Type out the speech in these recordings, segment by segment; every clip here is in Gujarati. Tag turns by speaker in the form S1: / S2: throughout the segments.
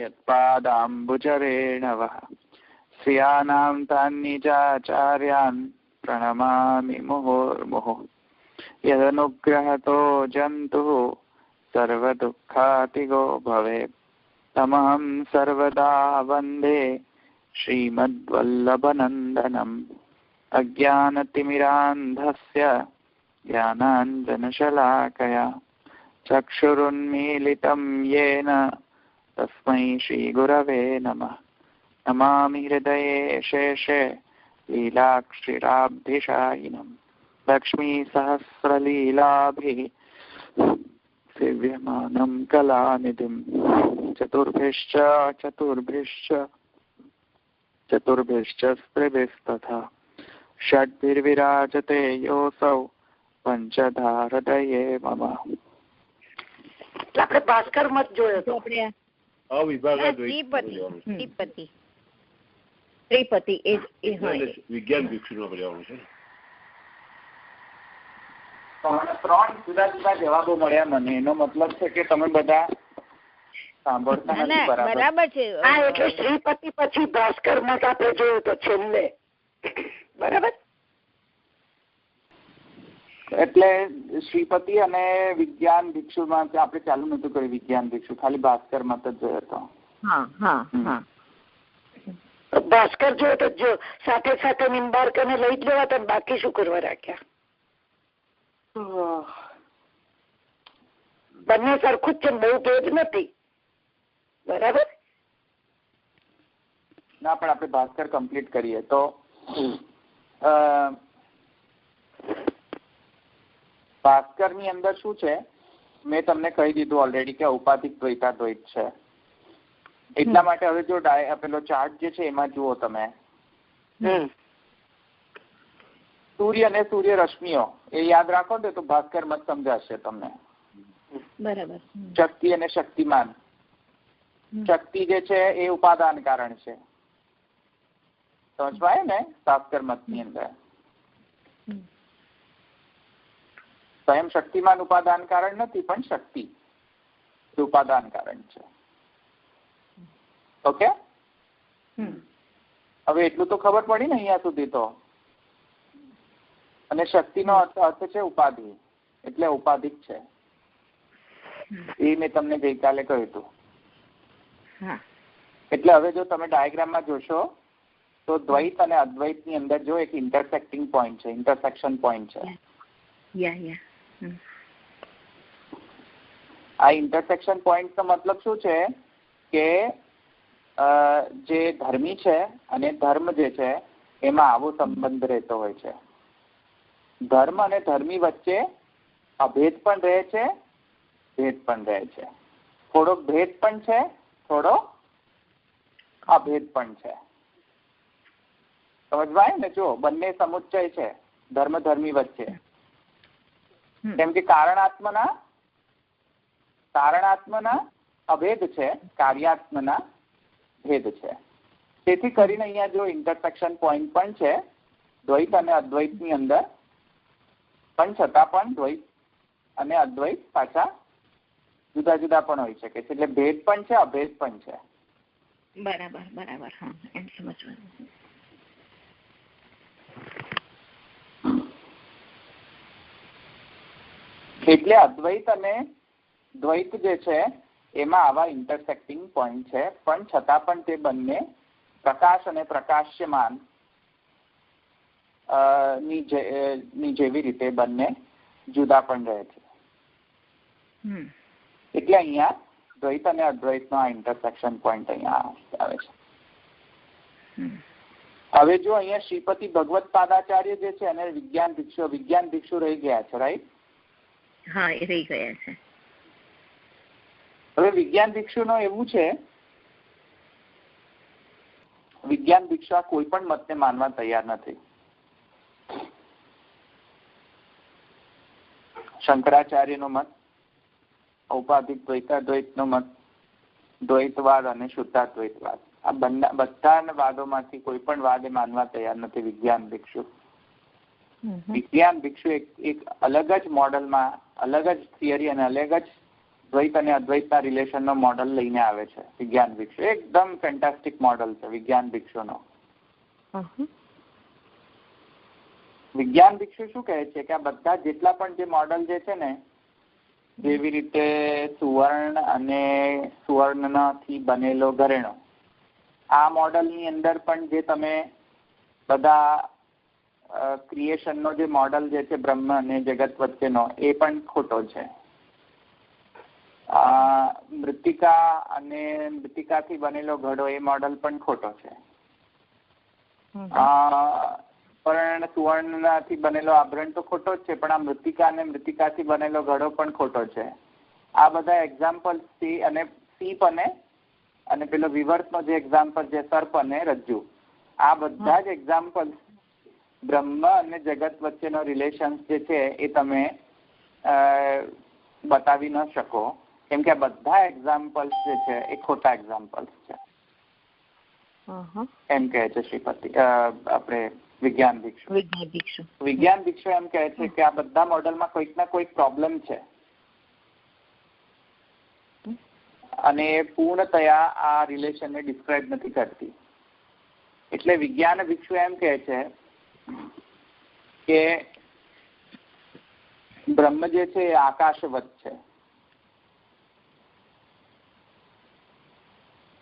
S1: यत्पादाम्बुजरेणवः श्रियाणां तान्निजाचार्यान् प्रणमामि मुहुर्मुहुः यदनुग्रहतो जन्तुः सर्वदुःखातिगो भवेत् तमहं सर्वदा वन्दे श्रीमद्वल्लभनन्दनम् अज्ञानतिमिरान्धस्य ज्ञानाञ्जनशलाकया चक्षुरुन्मीलितं येन तस्मै श्रीगुरवे नमः। नमामि हृदये शेषे लीलाक्षिराब्धिशायिनं लक्ष्मीसहस्रलीलाभिः सेव्यमानं कलानिधिं चतुर्भिश्च स्त्रिभिस्तथा षड्भिर्विराजते योऽसौ पंचधारदये मम।
S2: આપણે ભાસ્કર મત જોયો તો
S3: આપણે
S4: ત્રિપતિ એ
S3: વિજ્ઞાન ભિક્ષુનો પર્યાવરણ છે.
S1: ત્રણ જુદા જુદા જવાબો મળ્યા મને. એનો મતલબ છે કે તમે બધા સાંભળતા નથી.
S4: બરાબર છે.
S2: હા, એટલે શ્રીપતિ પછી ભાસ્કર મત આપણે જોયો તો છેલ્લે. બરાબર.
S1: એટલે શ્રીપતિ અને વિજ્ઞાન ભિક્ષુમાં આપણે ચાલુ નતું કર્યું. વિજ્ઞાન ભિક્ષુ ખાલી ભાસ્કર મત જ જોયો હતો.
S2: ભાસ્કર જોયો તો જો સાથે સાથે નિંબાર્કને લઈ જ લેવા, બાકી શું કરવા રાખ્યા? બંને સરખું જ છે, બહુ ભેદ નથી. બરાબર
S1: ના, પણ આપણે ભાસ્કર કમ્પ્લીટ કરીએ તો ભાસ્કર ની અંદર શું છે મેં તમને કહી દીધું ઓલરેડી કે ઉપાધિક દ્વૈતાદ્વૈત છે. એટલા માટે હવે જો પેલો ચાર્ટ જે છે એમાં જુઓ તમે, સૂર્ય અને સૂર્ય રશ્મિઓ એ યાદ રાખો ને તો ભાસ્કર મત સમજાશે તમને.
S4: બરાબર.
S1: શક્તિ અને શક્તિમાન. શક્તિ જે છે એ ઉપાદાન કારણ છે. સમજવાય ને ભાસ્કર મત ની અંદર? સ્વયં શક્તિમાન ઉપાદાન કારણ નથી, પણ શક્તિ ઉપાદાન કારણ છે. ઓકે, હવે એટલું તો ખબર પડી ને અહીંયા સુધી તો. અને શક્તિનો અર્થ છે ઉપાધિ, એટલે ઉપાધિક છે. એ મેં તમને ગઈકાલે કહ્યું હતું. એટલે હવે જો તમે ડાયાગ્રામમાં જોશો તો દ્વૈત અને અદ્વૈત ની અંદર જો એક ઇન્ટરસેક્ટિંગ પોઈન્ટ છે, ઇન્ટરસેક્શન પોઈન્ટ છે. આ ઇન્ટરસેક્શન પોઈન્ટ નો મતલબ શું છે કે જે ધર્મી છે અને ધર્મ જે છે એમાં આવો સંબંધ રહેતો હોય છે. ધર્મ અને ધર્મી વચ્ચે અભેદ પણ રહે છે, ભેદ પણ રહે છે. થોડો ભેદ પણ છે, થોડો અભેદ પણ છે. સમજવાય ને? જો બંને સમુચ્ચય છે ધર્મ ધર્મી વચ્ચે. કેમ કે કારણાત્મના અભેદ છે, કાર્યાત્મના ભેદ છે. તેથી કરીને અહીંયા જો ઇન્ટરસેક્શન પોઈન્ટ પણ છે દ્વૈત અને અદ્વૈત ની અંદર, પણ છતાં પણ દ્વૈત અને અદ્વૈત પાછા જુદા જુદા પણ હોઈ શકે છે. એટલે ભેદ પણ છે, અભેદ પણ છે.
S4: બરાબર બરાબર. હા, એમ સમજવાનું.
S1: એટલે અદ્વૈત અને દ્વૈત જે છે એમાં આવા ઇન્ટરસેક્ટિંગ પોઈન્ટ છે, પણ છતાં પણ તે બંને પ્રકાશ અને પ્રકાશ્યમાન ની જેવી રીતે બંને જુદા પણ રહે છે. એટલે અહીંયા દ્વૈત અને અદ્વૈત નો આ ઇન્ટરસેક્શન પોઈન્ટ અહીંયા આવે છે. હવે જો અહીંયા શ્રીપતિ ભગવત પાદાચાર્ય જે છે અને વિજ્ઞાન ભિક્ષુ રહી ગયા છે, રાઈટ?
S4: હા, એ રહી ગયા છે.
S1: હવે વિજ્ઞાન ભિક્ષુ નો એવું છે, વિજ્ઞાન ભિક્ષુ આ કોઈ પણ મતને માનવા તૈયાર નથી. શંકરાચાર્ય નો મત, ઔપાધિક દ્વૈતાદ્વૈત નો મત, દ્વૈતવાદ અને શુદ્ધાદ્વૈતવાદ, આ બધા વાદોમાંથી કોઈ પણ વાદ એ માનવા તૈયાર નથી વિજ્ઞાન ભિક્ષુ. વિજ્ઞાન ભિક્ષુ એક અલગ જ મોડલમાં, અલગ જ થિયરી અને અલગ જ દ્વૈત અને અદ્વૈતના રિલેશનનો મોડલ લઈને આવે છે વિજ્ઞાન ભિક્ષુ. એકદમ ફેન્ટાસ્ટિક મોડલ છે વિજ્ઞાન ભિક્ષુનો. વિજ્ઞાન ભિક્ષુ શું કહે છે કે આ બધા જેટલા પણ જે મોડલ જે છે ને, જેવી રીતે સુવર્ણ અને સુવર્ણથી બનેલો ઘરેણો, આ મોડલની અંદર પણ જે તમે બધા ક્રિએશનનો જે મોડલ જે છે બ્રહ્મ અને જગત વચ્ચેનો, એ પણ ખોટો છે. મૃતિકા અને મૃતિકાથી બનેલો ઘડો, એ મોડલ પણ ખોટો છે. પણ સુવર્ણથી બનેલો આભરણ તો ખોટો જ છે, પણ આ મૃતિકા અને મૃતિકાથી બનેલો ઘડો પણ ખોટો છે. આ બધા એક્ઝામ્પલ સી અને સીપ અને પેલો વિવર્તનો જે એક્ઝામ્પલ છે સર્પ અને રજ્જુ, આ બધા જ એક્ઝામ્પલ બ્રહ્મ અને જગત વચ્ચેનો રિલેશન જે છે એ તમે બતાવી ન શકો, કેમ કે આ બધા એક્ઝામ્પલ્સ જે છે એ ખોટા એક્ઝામ્પલ્સ છે, એમ કહે છે શ્રીપતિ આપણે વિજ્ઞાન ભિક્ષુ. વિજ્ઞાન ભિક્ષુ એમ કહે છે કે આ બધા મોડલમાં કોઈક ના કોઈક પ્રોબ્લેમ છે અને એ પૂર્ણતયા આ રિલેશનને ડિસ્ક્રાઇબ નથી કરતી. એટલે વિજ્ઞાન ભિક્ષુ એમ કહે છે કે બ્રહ્મ જે છે એ આકાશવત છે.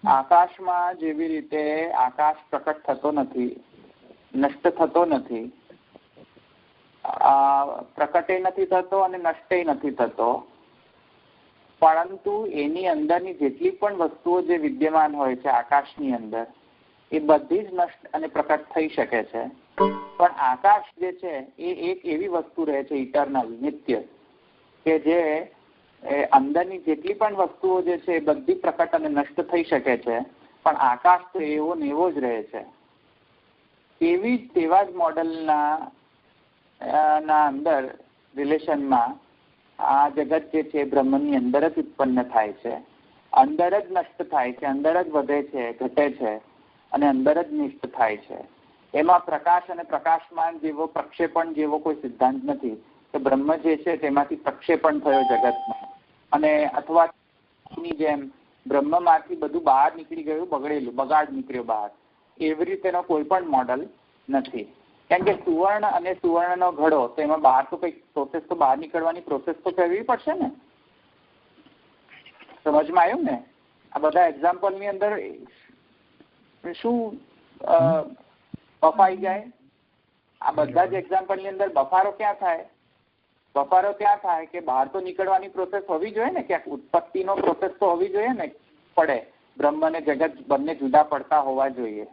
S1: આકાશમાં જેવી રીતે આકાશ પ્રકટ થતો નથી, નષ્ટ થતો નથી, પ્રકટે નથી થતો અને નષ્ટે નથી થતો, પરંતુ એની અંદરની જેટલી પણ વસ્તુઓ જે વિદ્યમાન હોય છે આકાશની અંદર, એ બધી જ નષ્ટ અને પ્રકટ થઈ શકે છે. પણ આકાશ જે છે એ એક એવી વસ્તુ રહે છે ઇટરનલ, નિત્ય, કે જે અંદરની જેટલી પણ વસ્તુઓ જે છે એ બધી પ્રકટ અને નષ્ટ થઈ શકે છે, પણ આકાશ તો એવો ને એવો જ રહે છે. તેવા જ મોડલના અંદર રિલેશનમાં આ જગત જે છે બ્રહ્મની અંદર જ ઉત્પન્ન થાય છે, અંદર જ નષ્ટ થાય છે, અંદર જ વધે છે, ઘટે છે અને અંદર જ નિષ્ઠ થાય છે. એમાં પ્રકાશ અને પ્રકાશમાન જેવો પ્રક્ષેપણ જેવો કોઈ સિદ્ધાંત નથી કે બ્રહ્મ જે છે તેમાંથી પ્રક્ષેપણ થયો જગતમાં, અને અથવા જેમ બ્રહ્મમાંથી બધું બહાર નીકળી ગયું, બગાડ નીકળ્યો બહાર, એવી રીતેનો કોઈ પણ મોડલ નથી. કેમ કે સુવર્ણ અને સુવર્ણનો ઘડો, તો એમાં બહાર તો કંઈક પ્રોસેસ તો બહાર નીકળવાની પ્રોસેસ તો કરવી પડશે ને. સમજમાં આવ્યું ને? આ બધા એક્ઝામ્પલની અંદર શું બફાઈ જાય? આ બધા જ એક્ઝામ્પલની અંદર બફારો ક્યાં થાય? બફારો ત્યાં થાય કે બહાર તો નીકળવાની પ્રોસેસ હોવી જોઈએ ને, ક્યાંક ઉત્પત્તિનો પ્રોસેસ તો હોવી જોઈએ ને, પડે. બ્રહ્મ અને જગત બંને જુદા પડતા હોવા જોઈએ.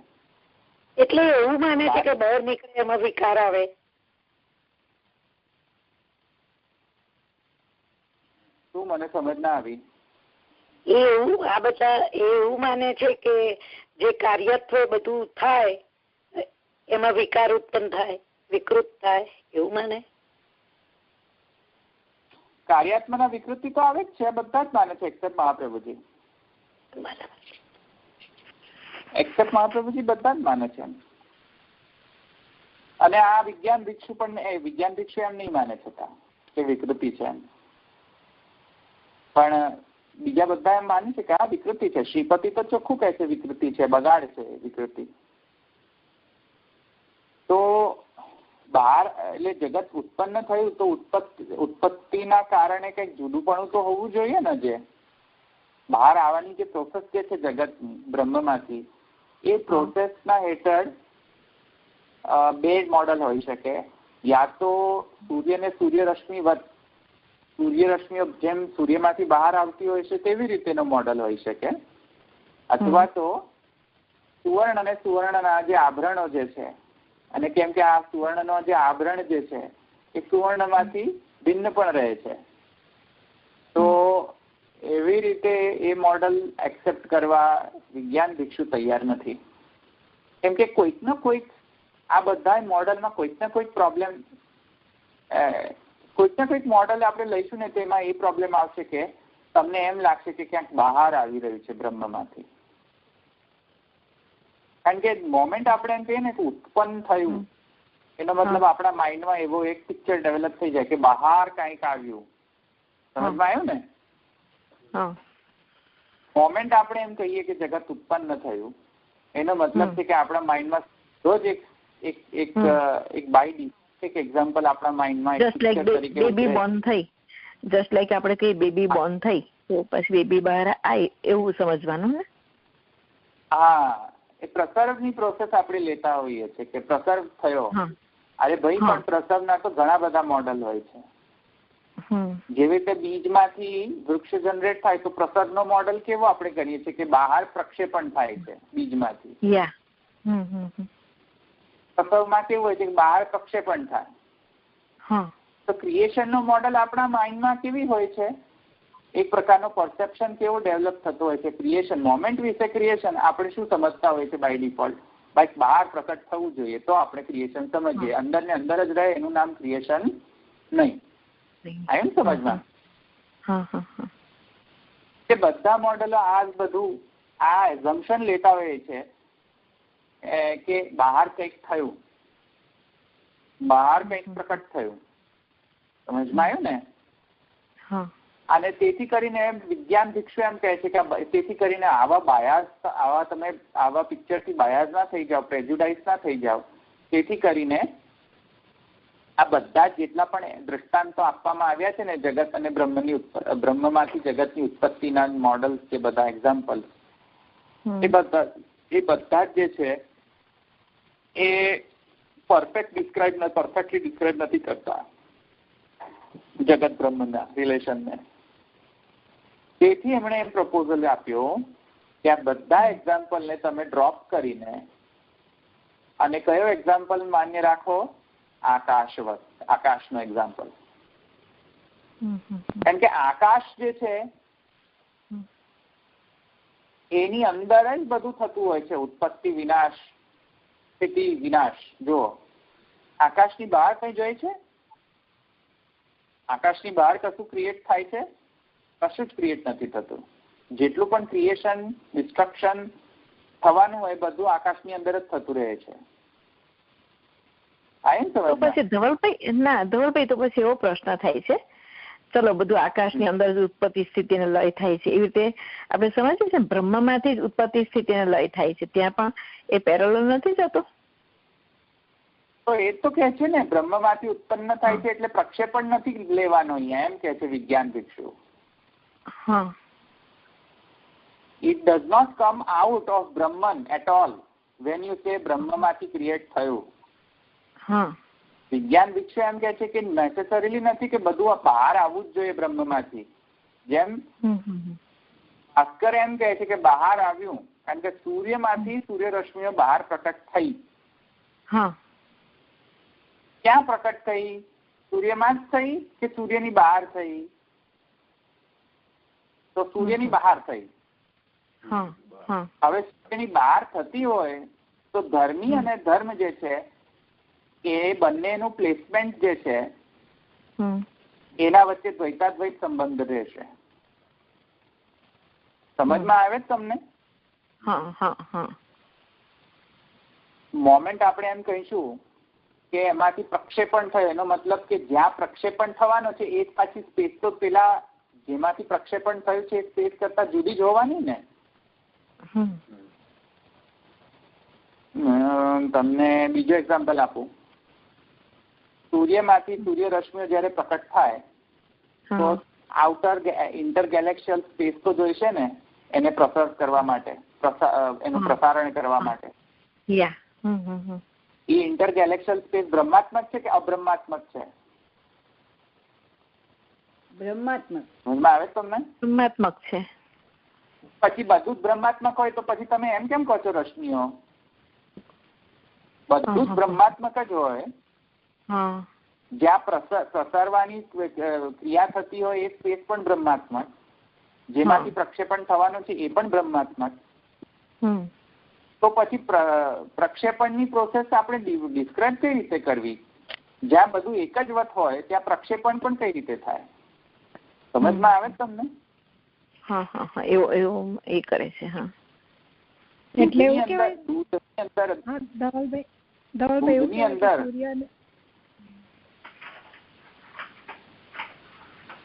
S2: એટલે એવું માને છે કે બહાર નીકળે એમાં વિકાર આવે?
S1: શું મને સમજ ના આવી?
S2: એવું આ બધા એવું માને છે કે જે કાર્યત્વ બધું થાય એમાં વિકાર ઉત્પન્ન થાય, વિકૃત થાય, એવું માને?
S1: કાર્યાત્મના વિકૃતિ તો આવે જ છે, બધા જ માને છે એક્સેપ્ટ મહાપ્રભુજી. એક્સેપ્ટ મહાપ્રભુજી બધા જ માને છે. અને આ વિજ્ઞાન ભિક્ષુ પણ વિજ્ઞાન ભિક્ષુ એમ નહીં માને છતાં કે વિકૃતિ છે એમ, પણ બીજા બધા એમ માને છે કે આ વિકૃતિ છે. શ્રીપતિ તો ચોખ્ખું કહે છે વિકૃતિ છે, બગાડ છે વિકૃતિ. તો બહાર એટલે જગત ઉત્પન્ન થયું તો ઉત્પત્તિના કારણે કંઈક જુદુંપણું તો હોવું જોઈએ ને. જે બહાર આવવાની જે પ્રોસેસ જે છે જગતની બ્રહ્મમાંથી, એ પ્રોસેસના હેઠળ બે મોડલ હોઈ શકે. યા તો સૂર્યને સૂર્યરશ્મિઓ જેમ સૂર્યમાંથી બહાર આવતી હોય છે તેવી રીતેનો મોડલ હોઈ શકે, અથવા તો સુવર્ણ અને સુવર્ણના જે આભરણો જે છે, અને કેમ કે આ સુવર્ણનો જે આભરણ જે છે એ સુવર્ણમાંથી ભિન્ન પણ રહે છે, તો એવી રીતે એ મોડલ એક્સેપ્ટ કરવા વિજ્ઞાન ભિક્ષુ તૈયાર નથી. કેમ કે કોઈક ને કોઈક આ બધા મોડલમાં કોઈક ને કોઈક પ્રોબ્લેમ, કોઈક ને કોઈક મોડલ આપણે લઈશું ને તેમાં એ પ્રોબ્લેમ આવશે કે તમને એમ લાગશે કે ક્યાંક બહાર આવી રહ્યું છે બ્રહ્મમાંથી. કારણ કે મોમેન્ટ આપણે એમ કહીએ ને કે ઉત્પન્ન થયું, એનો મતલબ આપણા માઇન્ડમાં એવો એક પિક્ચર ડેવલપ થઈ જાય કે બહાર કંઈક આવ્યું. સમજમાં આવ્યું ને? મોમેન્ટ આપણે એમ કહીએ કે જગત ઉત્પન્ન થયું, એનો મતલબ છે કે આપણા માઇન્ડમાં રોજ એક બાય એક એક્ઝામ્પલ આપણા માઇન્ડમાં
S4: બેબી બોર્ન થઈ, જસ્ટ લાઈક આપણે કઈ બેબી બોર્ન થઈ તો પછી બેબી બહાર આવી એવું સમજવાનું ને.
S1: હા, એ પ્રસર્વની પ્રોસેસ આપણે લેતા હોઈએ છીએ કે પ્રસર્વ થયો. અરે ભાઈ, પણ પ્રસવના તો ઘણા બધા મોડલ હોય છે. જેવી રીતે બીજમાંથી વૃક્ષ જનરેટ થાય તો પ્રસવનો મોડલ કેવો આપણે કરીએ છીએ કે બહાર પ્રક્ષેપણ થાય છે બીજમાંથી. પ્રસવમાં કેવું હોય છે કે બહાર પ્રક્ષેપણ થાય. તો ક્રિએશનનો મોડલ આપણા માઇન્ડમાં કેવી હોય છે, એક પ્રકારનો પરસેપ્શન કેવો ડેવલપ થતો હોય છે ક્રિએશન મોમેન્ટ વિશે. ક્રિએશન આપણે શું સમજતા હોય છે બાય ડિફોલ્ટ, બાઈક બહાર પ્રકટ થવું જોઈએ તો આપણે ક્રિએશન સમજીએ. અંદર ને અંદર જ રહે એનું નામ ક્રિએશન નહીં. એમ સમજમાં કે બધા મોડેલો આ બધું આ એઝમ્પશન લેતા હોય છે કે બહાર કંઈક થયું, બહાર કંઈક પ્રકટ થયું. સમજમાં આવ્યું ને? અને તેથી કરીને વિજ્ઞાન ભિક્ષુ એમ કહે છે કે તેથી કરીને આવા પિક્ચરથી બાયાઝ ના થઈ જાઓ, પ્રેજ્યુડાઇઝ ના થઈ જાઓ. તેથી કરીને આ બધા જેટલા પણ દ્રષ્ટાંતો આપવામાં આવ્યા છે ને જગત અને બ્રહ્મમાંથી જગતની ઉત્પત્તિના મોડલ્સ, જે બધા એક્ઝામ્પલ, એ બધા જે છે એ પરફેક્ટલી ડિસ્ક્રાઇબ નથી કરતા જગત બ્રહ્મના રિલેશનને. તેથી એમણે એમ પ્રપોઝલ આપ્યો કે આ બધા એક્ઝામ્પલને તમે ડ્રોપ કરીને અને કયો એક્ઝામ્પલ માન્ય રાખો? આકાશનો એક્ઝામ્પલ. કારણ કે આકાશ જે છે એની અંદર જ બધું થતું હોય છે, ઉત્પત્તિ, વિનાશ, સ્થિતિ, વિનાશ. જો આકાશની બહાર કઈ જોઈએ છે? આકાશની બહાર કશું ક્રિએટ થાય છે? કશું જ ક્રિએટ નથી થતું. જેટલું પણ ક્રિએશન, ડિસ્ટ્રક્શન થવાનું હોય બધું આકાશની અંદર જ થતું રહે છે.
S4: તો પછી ધવલભાઈ તો પછી એવો પ્રશ્ન થાય છે, ચલો બધું આકાશની અંદર જ ઉત્પત્તિ સ્થિતિને લય થાય છે, એવી રીતે આપણે સમજીએ છીએ બ્રહ્મમાંથી જ ઉત્પત્તિ સ્થિતિને લય થાય છે, ત્યાં પણ એ પેરેલલ નથી જતો?
S1: તો એ તો કે છે ને બ્રહ્મમાંથી ઉત્પન્ન થાય છે એટલે પ્રક્ષેપણ નથી લેવાનો અહીંયા, એમ કે છે વિજ્ઞાન ભિક્ષુ. It does not come out of Brahman at all when you say બ્રહ્મમાંથી ક્રિએટ થયું. વિજ્ઞાન ભિક્ષુ એમ કે છે કે નેસેસરીલી નથી કે બધું બહાર આવવું જ જોઈએ બ્રહ્મમાંથી. જેમ ભાસ્કર એમ કહે છે કે બહાર આવ્યું કારણ કે સૂર્યમાંથી સૂર્યરશ્મિઓ બહાર પ્રકટ થઈ. ક્યાં પ્રકટ થઈ? સૂર્યમાં જ થઈ કે સૂર્યની બહાર થઈ? તો સૂર્યની બહાર થઈ. હવે સૂર્યની બહાર થતી હોય તો ધર્મી અને ધર્મ જે છે એ બંનેનું પ્લેસમેન્ટ જે છે એના વચ્ચે દ્વૈતાદ્વૈત સંબંધ રહેશે. સમજમાં આવે તમને? મોમેન્ટ આપણે એમ કહીશું કે એમાંથી પ્રક્ષેપણ થયું, એનો મતલબ કે જ્યાં પ્રક્ષેપણ થવાનો છે એ જ પાછી સ્પેસ તો પેલા જેમાંથી પ્રક્ષેપણ થયું છે એ સ્પેસ કરતા જુદી જ હોવાની ને. તમને બીજો એક્ઝામ્પલ આપું. સૂર્યમાંથી સૂર્યરશ્મિઓ જયારે પ્રકટ થાય તો આઉટર ઇન્ટરગેલેક્શિયલ સ્પેસ તો જોઈશે ને એને પ્રસાર કરવા માટે, એનું પ્રસારણ કરવા માટે. એ ઇન્ટરગેલેક્શિયલ સ્પેસ બ્રહ્માત્મક છે કે અબ્રહ્માત્મક છે?
S2: બ્રહ્માત્મક.
S1: સમજમાં આવે તમને?
S4: બ્રહ્માત્મક છે.
S1: પછી બધું જ બ્રહ્માત્મક હોય તો પછી તમે એમ કેમ કહો છો રશ્મિઓ? બધું જ બ્રહ્માત્મક જ હોય. જ્યાં પ્રસારવાની ક્રિયા થતી હોય એ સ્પેસ પણ બ્રહ્માત્મક, જેમાંથી પ્રક્ષેપણ થવાનું છે એ પણ બ્રહ્માત્મક. તો પછી પ્રક્ષેપણની પ્રોસેસ આપણે ડિસ્ક્રાઇબ કઈ રીતે કરવી? જ્યાં બધું એક જ વત હોય ત્યાં પ્રક્ષેપણ પણ કઈ રીતે થાય? સમજમાં આવે તમને?
S4: એવું એ કરે છે.
S2: એટલે એવું કહેવાય ધવલભાઈ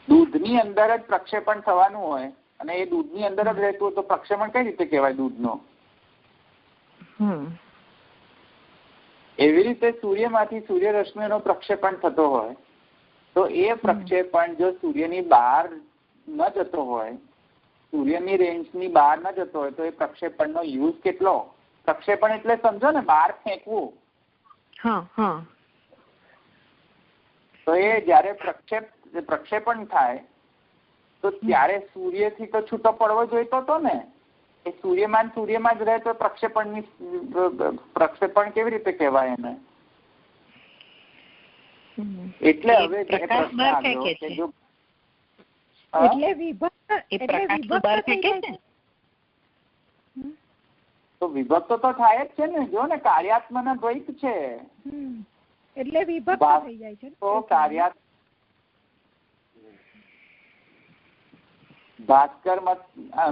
S1: દૂધની અંદર જ પ્રક્ષેપણ થવાનું હોય અને એ દૂધની અંદર જ રહેતું હોય તો પ્રક્ષેપણ કઈ રીતે કહેવાય દૂધનો? એવી રીતે સૂર્યમાંથી સૂર્યરશ્મિનો પ્રક્ષેપણ થતો હોય તો એ પ્રક્ષેપણ જો સૂર્યની બહાર ન જતો હોય, સૂર્યની રેન્જની બહાર ન જતો હોય તો એ પ્રક્ષેપણનો યુઝ કેટલો? પ્રક્ષેપણ એટલે સમજો ને, બહાર ફેંકવું. તો એ જયારે પ્રક્ષેપણ થાય તો ત્યારે સૂર્યથી તો છૂટો પડવો જોઈતો હતો ને. એ સૂર્યમાં જ રહે તો પ્રક્ષેપણ કેવી રીતે કહેવાય એને? એટલે હવે તો વિભક્ત તો થાય જ છે ને. જો ને કાર્યાત્મના દ્વૈત છે
S5: એટલે વિભક્ત થઈ જાય છે.
S1: તો ભાસ્કર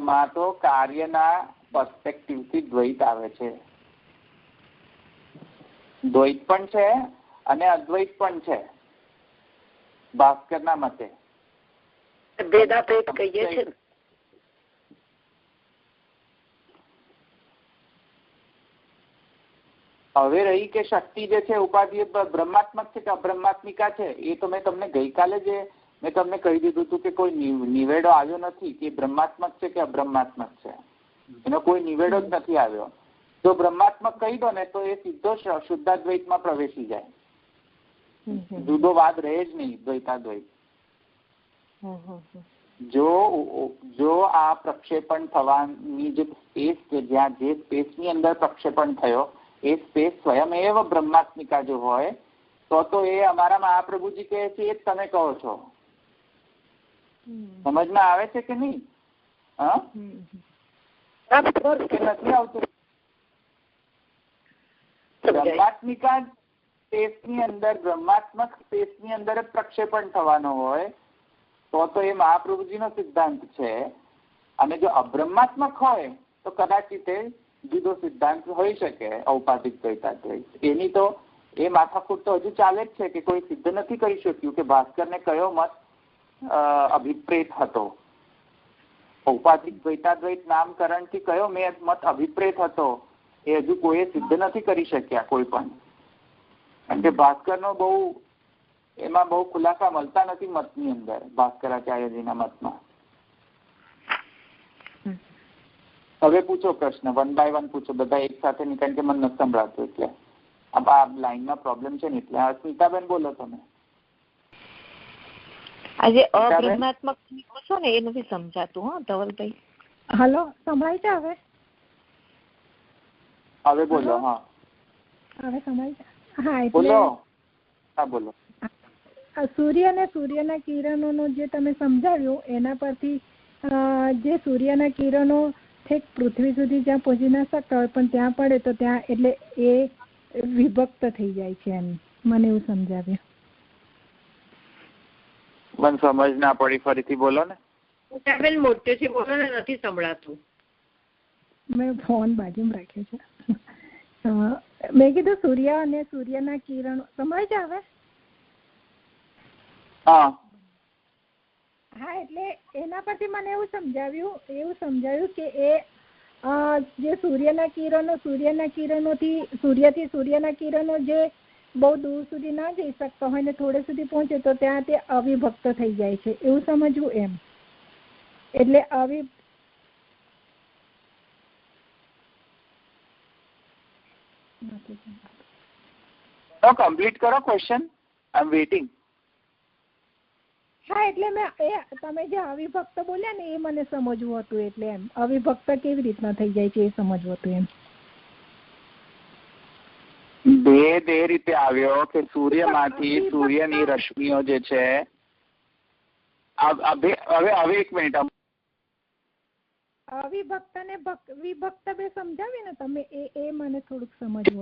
S1: માં તો કાર્યના પર્સ્પેક્ટિવ થી દ્વૈત આવે છે. દ્વૈત પણ છે અને અદ્વૈત પણ છે ભાસ્કરના મતે.
S2: ભેદાભેદ કહીએ છે.
S1: હવે રહી કે શક્તિ જે છે ઉપાધિ બ્રહ્માત્મક છે કે અબ્રહ્માત્મિકા છે, એ તો મેં તમને ગઈકાલે જ મેં તમને કહી દીધું હતું કે કોઈ નિવેડો આવ્યો નથી કે બ્રહ્માત્મક છે કે અબ્રહ્માત્મક છે. એનો કોઈ નિવેડો જ નથી આવ્યો. જો બ્રહ્માત્મક કહી દો ને તો એ સીધો શુદ્ધાદ્વૈતમાં પ્રવેશી જાય. જુદો વાદ રહે જ નહીં દ્વૈતાદ્વૈત. જો આ પ્રક્ષેપણ થવાની જે સ્પેસ છે, જ્યાં જે સ્પેસની અંદર પ્રક્ષેપણ થયો એ સ્પેસ સ્વયં એવ બ્રહ્માત્મિકા જો હોય તો એ અમારા મહાપ્રભુજી કહે છે એ જ તમે કહો છો. સમજમાં આવે છે કે નહીં? નથી આવતું? બ્રહ્માત્મિકા સ્પેસની અંદર, બ્રહ્માત્મક સ્પેસની અંદર જ પ્રક્ષેપણ થવાનો હોય તો એ મહાપ્રભુજીનો સિદ્ધાંત છે. અને જો અબ્રહ્માત્મક હોય તો કદાચિત જુદો સિદ્ધાંત હોઈ શકે, ઔપાધિક દ્વૈતાદ્વૈત. એની તો એ માથાકૂટ તો હજુ ચાલે જ છે કે કોઈ સિદ્ધ નથી કરી શક્યું કે ભાસ્કરને કયો મત અભિપ્રેત હતો. ઔપાધિક દ્વૈતાદ્વૈત નામકરણથી કયો મત અભિપ્રેત હતો એ હજુ કોઈ સિદ્ધ નથી કરી શક્યા કોઈ પણ. કારણ કે ભાસ્કરનો એમાં બહુ ખુલાસા મળતા નથી મતની અંદર, ભાસ્કરાચાર્યજીના મતમાં. હવે પૂછો પ્રશ્ન, 1 by 1 પૂછો બધા એક સાથે નહીં, કારણ કે મને નથી સંભળાતું એટલે આ લાઈનમાં પ્રોબ્લેમ છે ને એટલે. સ્મિતાબેન બોલો તમે.
S4: આજે અબ્રહ્માત્મક છો ને એ નથી સમજાતું. ધવલભાઈ
S5: હલો, સંભળાય છે હવે?
S1: હવે બોલો. હા
S5: હવે સંભળાય છે. હા
S1: બોલો. હા બોલો.
S5: સૂર્ય અને સૂર્યના કિરણોનો જે તમે સમજાવ્યું એના પરથી જે સૂર્યના કિરણો ઠેક પૃથ્વી સુધી જ્યાં પહોંચી ના શકતા હોય પણ ત્યાં પડે તો ત્યાં એટલે એ વિભક્ત થઈ જાય છે એમ મને એવું સમજાવ્યું.
S1: મને સમજ ના પડી, ફરીથી બોલો ને.
S2: મોટેથી બોલો ને, નથી સંભળાતું.
S5: મેં ફોન બાજુમાં રાખ્યો છે. મેં કીધું સૂર્ય અને સૂર્યના કિરણો સંભળાય છે હવે?
S1: હા,
S5: એટલે એના પરથી મને એવું સમજાવ્યું કે એ જે સૂર્યના કિરણોથી સૂર્યના કિરણો જે બહુ દૂર સુધી ના જઈ શકતા હોય ને થોડે સુધી પહોંચે તો ત્યાં તે અવિભક્ત થઈ જાય છે એવું સમજવું એમ. એટલે
S1: કમ્પ્લીટ કરો ક્વેશ્ચન. I am waiting.
S5: હા એટલે તમે જે અવિભક્ત બોલ્યા ને એ મને સમજવું હતું. એટલે એમ અવિભક્ત કેવી રીતના થઈ જાય છે એ સમજવું હતું એમ.
S1: ભેદ એ રીતે આવ્યો કે સૂર્યમાંથી સૂર્યની રશ્મિઓ જે છે હવે 1 મિનિટ.
S5: અવિભક્ત ને વિભક્ત બે સમજાવી ને તમે એ મને થોડુંક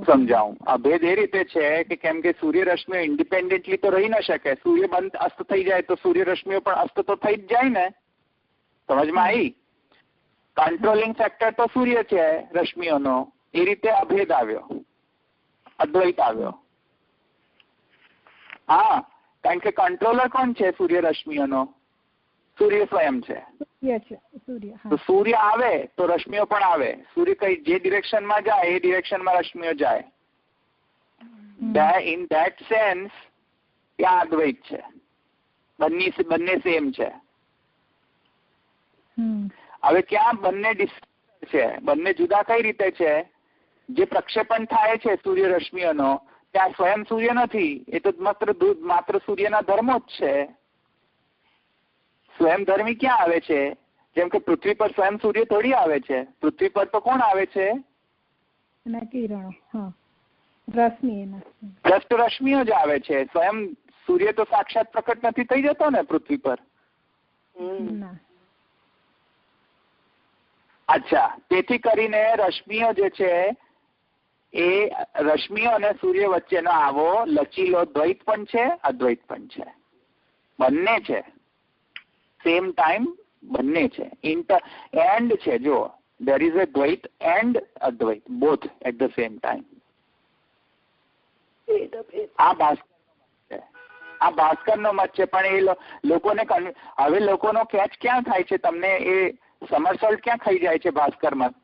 S1: સમજાવું. આ ભેદ એ રીતે છે કે કેમ કે સૂર્યરશ્મિઓ ઇન્ડિપેન્ડન્ટલી તો રહી ન શકે. સૂર્ય બંધ અસ્ત થઈ જાય તો સૂર્યરશ્મિઓ પણ અસ્ત તો થઈ જ જાય ને. સમજમાં આવી? કંટ્રોલિંગ ફેક્ટર તો સૂર્ય છે રશ્મિઓનો. એ રીતે અભેદ આવ્યો, અદ્વૈત આવ્યો. હા, કારણ કે કંટ્રોલર કોણ છે સૂર્યરશ્મિઓનો? સૂર્ય સ્વયં છે. તો સૂર્ય આવે તો રશ્મિઓ પણ આવે. સૂર્ય કઈ જે ડિરેક્શનમાં જાય એ ડિરેક્શનમાં રશ્મિઓ જાય. ઇન ધેટ સેન્સ ત્યાં અદ્વૈત છે. બંને સેમ છે. હવે ક્યાં બંને ડિસ્ટન્સ છે, બંને જુદા કઈ રીતે છે? જે પ્રક્ષેપણ થાય છે સૂર્ય રશ્મિઓનો ત્યાં સ્વયં સૂર્ય નથી. એ તો માત્ર સૂર્યના ધર્મો જ છે. સ્વયં ધર્મી ક્યાં આવે છે? જેમ કે પૃથ્વી પર સ્વયં સૂર્ય થોડી આવે છે. પૃથ્વી પર તો કોણ આવે છે? રશ્મિઓ જ આવે છે. સ્વયં સૂર્ય તો સાક્ષાત પ્રકટ નથી થઈ જતો ને પૃથ્વી પર. અચ્છા, તેથી કરીને રશ્મિઓ જે છે એ રશ્મિઓ અને સૂર્ય વચ્ચેનો આવો લચીલો દ્વૈત પણ છે, અદ્વૈત પણ છે. બંને છે. સેમ ટાઈમ બંને છે. એન્ડ છે. જો there is a દ્વૈત એન્ડ અદ્વૈત, both at the same time. આ ભાસ્કરનો મત છે. પણ એ લોકોને હવે લોકોનો કેચ ક્યાં થાય છે? તમને એ સમરસોલ્ટ ક્યાં ખાઈ જાય છે ભાસ્કરમાં?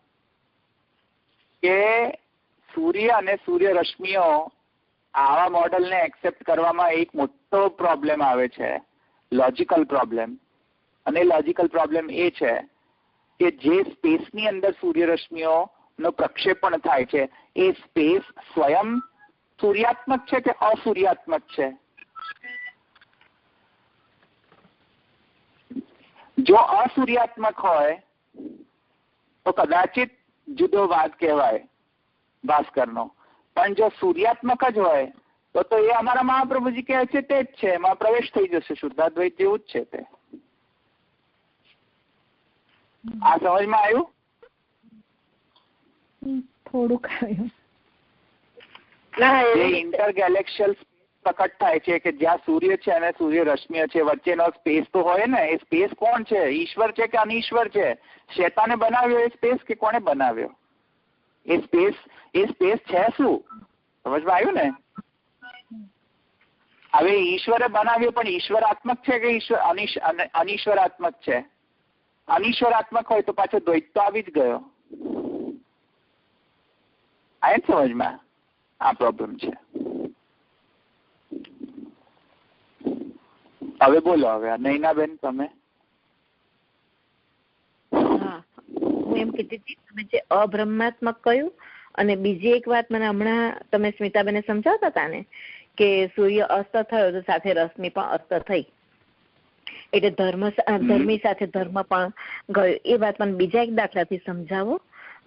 S1: કે સૂર્ય અને સૂર્ય રશ્મિઓ આવા મોડલને એક્સેપ્ટ કરવામાં એક મોટો પ્રોબ્લેમ આવે છે, લોજિકલ પ્રોબ્લેમ. અને લોજિકલ પ્રોબ્લેમ એ છે કે જે સ્પેસની અંદર સૂર્ય રશ્મિઓનો પ્રક્ષેપણ થાય છે એ સ્પેસ સ્વયં સૂર્યાત્મક છે કે અસૂર્યાત્મક છે? જો અસૂર્યાત્મક હોય તો કદાચિત જુદો વાદ કહેવાય ભાસ્કરનો. પણ જો સૂર્યાત્મક જ હોય તો એ અમારા મહાપ્રભુજી કહે છે તે જ છે. એમાં પ્રવેશ થઈ જશે. શુદ્ધાદ્વૈત જેવું જ છે તે. આ સમજમાં આવ્યું?
S5: થોડુંક આવ્યું.
S1: જે ઇન્ટરગેલેક્શિયલ પ્રકટ થાય છે કે જ્યાં સૂર્ય છે અને સૂર્ય રશ્મિઓ છે વચ્ચેનો સ્પેસ તો હોય ને. એ સ્પેસ કોણ છે? ઈશ્વર છે કે અનીશ્વર છે? શેતાને બનાવ્યો એ સ્પેસ કે કોણે બનાવ્યો? એ સ્પેસ છે શું? સમજમાં આવ્યું ને? હવે ઈશ્વરે બનાવ્યો પણ ઈશ્વરાત્મક છે કે અનીશ્વરાત્મક છે? અનીશ્વરાત્મક હોય તો પાછો દ્વૈત તો આવી જ ગયો. આ જ સમજમાં આ પ્રોબ્લેમ છે. હવે બોલો. હવે નૈનાબેન તમે.
S4: હું એમ કીધી હતી તમે જે અબ્રહ્માત્મક કહ્યું અને બીજી એક વાત મને હમણાં તમે સ્મિતાબેને સમજાવતા હતા ને કે સૂર્ય અસ્ત થયો તો સાથે રશ્મિ પણ અસ્ત થઈ એટલે ધર્મી સાથે ધર્મ પણ ગયો. એ વાત મને બીજા એક દાખલાથી સમજાવો.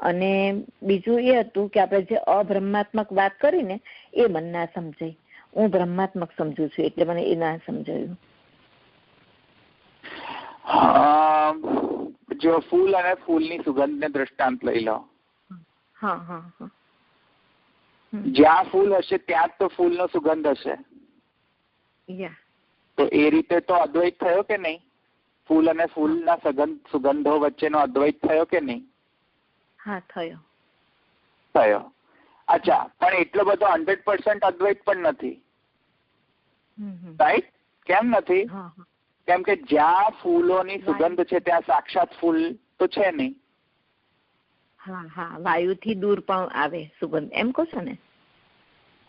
S4: અને બીજું એ હતું કે આપણે જે અબ્રહ્માત્મક વાત કરી ને એ મને ના સમજાય. હું બ્રહ્માત્મક સમજુ છું એટલે મને એ ના સમજાયું.
S1: જો ફૂલ અને ફૂલની સુગંધને દ્રષ્ટાંત લઈ લો. જ્યાં ફૂલ હશે ત્યાં જ તો ફૂલનો સુગંધ હશે. તો એ રીતે તો અદ્વૈત થયો કે નહીં? ફૂલ અને ફૂલના સુગંધો વચ્ચેનો અદ્વૈત થયો કે નહીં?
S4: હા, થયો.
S1: અચ્છા, પણ એટલો બધો 100% અદ્વૈત પણ નથી. રાઈટ? કેમ નથી? કેમ કે જ્યાં ફૂલોની સુગંધ છે ત્યાં સાક્ષાત ફૂલ તો છે નહીં.
S4: વાયુથી દૂર પણ આવે સુગંધ, એમ કહો છો ને?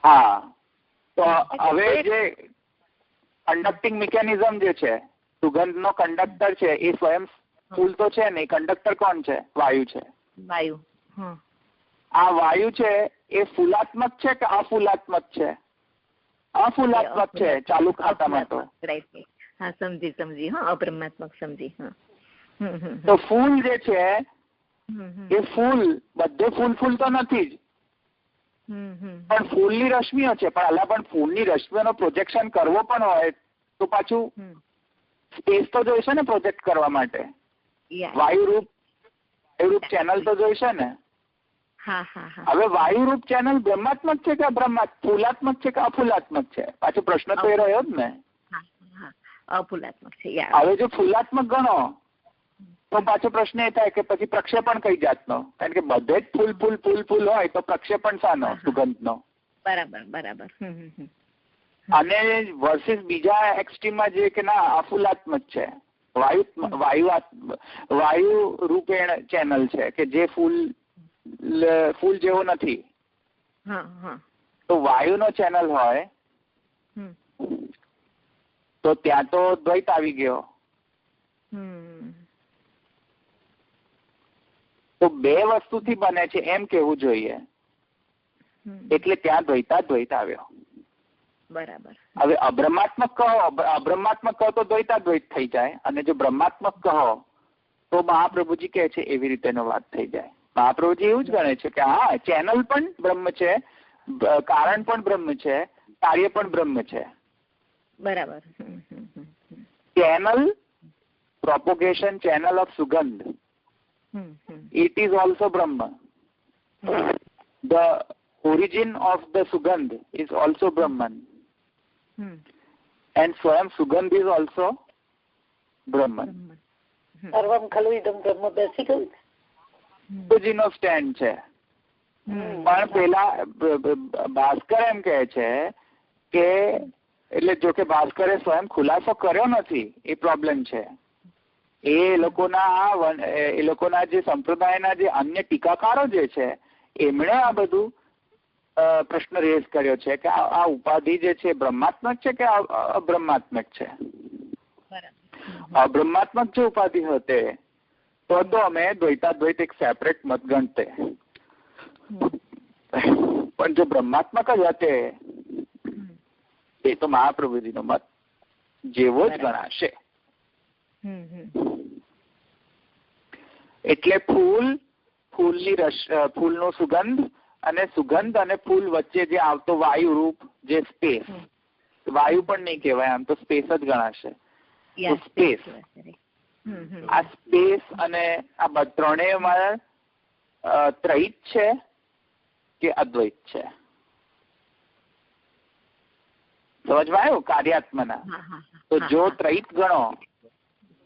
S1: હા. તો હવે જે કંડક્ટિંગ મિકેનિઝમ જે છે, સુગંધનો કંડક્ટર છે, એ સ્વયં ફૂલ તો છે નહીં. કંડક્ટર કોણ છે? વાયુ છે.
S4: વાયુ.
S1: આ વાયુ છે એ ફૂલાત્મક છે કે અફૂલાત્મક છે? અફૂલાત્મક છે ચાલુ ખાતામાં તો.
S4: હા, સમજી. હા, અબ્રહ્માત્મક સમજી.
S1: તો ફૂલ જે છે એ ફૂલ બધે ફૂલ તો નથી જ, પણ ફૂલની રશ્મિઓ છે. પણ અલા પણ ફૂલની રશ્મિઓનો પ્રોજેક્શન કરવો પણ હોય તો પાછું સ્પેસ તો જોઈશે ને પ્રોજેક્ટ કરવા માટે. વાયુરૂપ ચેનલ તો જોઈશે ને. હવે વાયુરૂપ ચેનલ બ્રહ્માત્મક છે કે ફૂલાત્મક છે કે અફૂલાત્મક છે? પાછો પ્રશ્ન તો એ રહ્યો જ ને.
S4: અફૂલાત્મક છે.
S1: હવે જો ફૂલાત્મક ગણો તો પાછો પ્રશ્ન એ થાય કે પછી પ્રક્ષેપણ કઈ જાતનો? કારણ કે બધે જ ફૂલ હોય તો પ્રક્ષેપણ શાનો? સુગંધનો.
S4: બરાબર.
S1: અને વર્સિસ બીજા એક્સ્ટ્રીમમાં જે કે ના અફૂલાત્મક છે વાયુ રૂપેણ ચેનલ છે કે જે ફૂલ જેવો નથી. તો વાયુનો ચેનલ હોય તો ત્યાં તો દ્વૈત આવી ગયો. તો બે વસ્તુથી બને છે એમ કેવું જોઈએ, એટલે ત્યાં દ્વૈત આવ્યો.
S4: બરાબર.
S1: હવે અબ્રહ્માત્મક કહો તો દ્વૈત થઈ જાય, અને જો બ્રહ્માત્મક કહો તો મહાપ્રભુજી કહે છે એવી રીતેનો વાત થઈ જાય. મહાપ્રભુજી એવું જ ગણે છે કે હા, ચેનલ પણ બ્રહ્મ છે, કારણ પણ બ્રહ્મ છે, કાર્ય પણ બ્રહ્મ છે.
S4: બરાબર.
S1: ચેનલ, પ્રોપોગેશન ચેનલ ઓફ સુગંધ, it is also Brahma. The origin of the sugandh is also Brahman. And Swayam Sugandh is also Brahman.
S2: સર્વમ ખલુ ઇદમ બ્રહ્મ બેસી ગયું.
S1: નો સ્ટેન્ડ છે. પણ પેલા ભાસ્કર એમ કહે છે કે, એટલે જો કે ભાસ્કરે સ્વયં ખુલાસો કર્યો નથી, એ પ્રોબ્લેમ છે. એ લોકોના જે સંપ્રદાયના જે અન્ય ટીકાકારો જે છે એમણે આ બધું પ્રશ્ન રેઝ કર્યો છે કે આ ઉપાધિ જે છે બ્રહ્માત્મક છે કે અબ્રહ્માત્મક છે. અબ્રહ્માત્મક જો ઉપાધિ હતે તો અમે દ્વૈતાદ્વૈત એક સેપરેટ મત ગણતે, પણ જો બ્રહ્માત્મક જ હતે એ તો મહાપ્રભુજીનો મત જેવો જ ગણાશે. એટલે ફૂલનો સુગંધ અને ફૂલ વચ્ચે જે આવતો વાયુ રૂપ જે સ્પેસ, વાયુ પણ નહીં કહેવાય, આમ તો સ્પેસ જ ગણાશે. સ્પેસ, આ સ્પેસ અને આ ત્રણેયમાં ત્રૈત છે કે અદ્વૈત છે? સમજમાં આવ્યું? કાર્યાત્મના. તો જો ત્રૈત ગણો,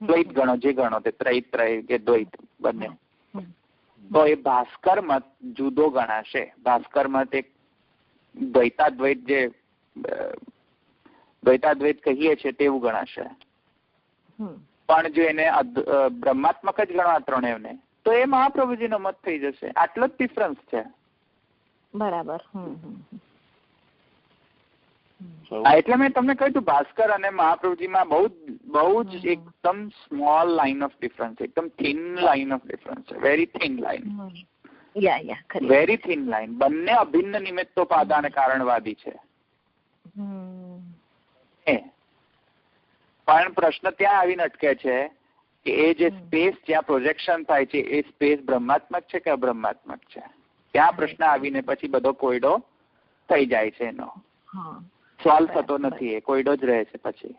S1: દ્વૈત ગણો, જે ગણો તે ત્રૈત કે દ્વૈત બંને, તો એ ભાસ્કર મત જુદો ગણાશે. ભાસ્કર મત એક દ્વૈતાદ્વૈત, જે દ્વૈતાદ્વૈત કહીએ છીએ તેવું ગણાશે. પણ જો એને બ્રહ્માત્મક જ ગણવા ત્રણેયને, તો એ મહાપ્રભુજીનો મત થઈ જશે. આટલો જ ડિફરન્સ છે.
S4: બરાબર.
S1: એટલે મેં તમને કહ્યું હતું ભાસ્કર અને મહાપ્રભુજીમાં બહુ જ એકદમ સ્મોલ લાઇન ઓફ ડિફરન્સ, એકદમ થિન લાઇન ઓફ ડિફરન્સ છે. Very thin line, very thin line. બંને અભિન્ન નિમિત્તોપાદાન કારણવાદી છે. પણ પ્રશ્ન ત્યાં આવીને અટકે છે કે એ જે સ્પેસ જ્યાં પ્રોજેક્શન થાય છે એ સ્પેસ બ્રહ્માત્મક છે કે અબ્રહ્માત્મક છે? ત્યાં પ્રશ્ન આવીને પછી બધો કોયડો થઈ જાય છે. એનો સોલ્વ થતો નથી, એ કોયડો જ રહે છે પછી.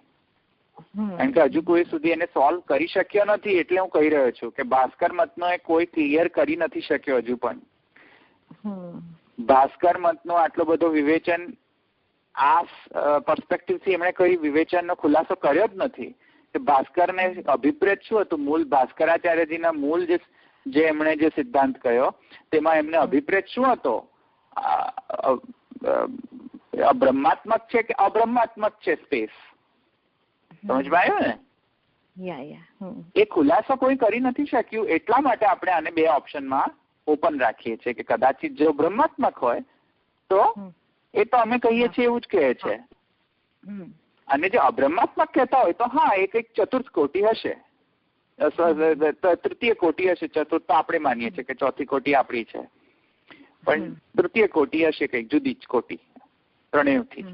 S1: કારણ કે હજુ કોઈ સુધી એને સોલ્વ કરી શક્યો નથી. એટલે હું કહી રહ્યો છું કે ભાસ્કર મતનો એ કોઈ ક્લિયર કરી નથી શક્યો હજુ પણ. ભાસ્કર મતનો આટલો બધો વિવેચન, આ પર્સપેક્ટિવથી એમણે કોઈ વિવેચનનો ખુલાસો કર્યો જ નથી કે ભાસ્કરને અભિપ્રેત શું હતું. મૂળ ભાસ્કરાચાર્યજીના મૂળ જે એમણે જે સિદ્ધાંત કહ્યો તેમાં એમને અભિપ્રેત શું હતો? બ્રહ્માત્મક છે કે અબ્રહ્માત્મક છે સ્પેસ? સમજમાં આવ્યું ને? એ ખુલાસો કોઈ કરી નથી શક્યું. એટલા માટે આપણે આને બે ઓપ્શનમાં ઓપન રાખીએ છીએ કે કદાચિત જો બ્રહ્માત્મક હોય તો એ તો અમે કહીએ છીએ એવું જ કહે છે, અને જો અબ્રહ્માત્મક કહેતા હોય તો હા, એ કંઈક ચતુર્થ કોટી હશે, તૃતીય કોટી હશે. ચતુર્થ તો આપણે માનીએ છીએ કે ચોથી કોટી આપણી છે, પણ તૃતીય કોટી હશે કંઈક જુદી જ કોટી ત્રણેયથી.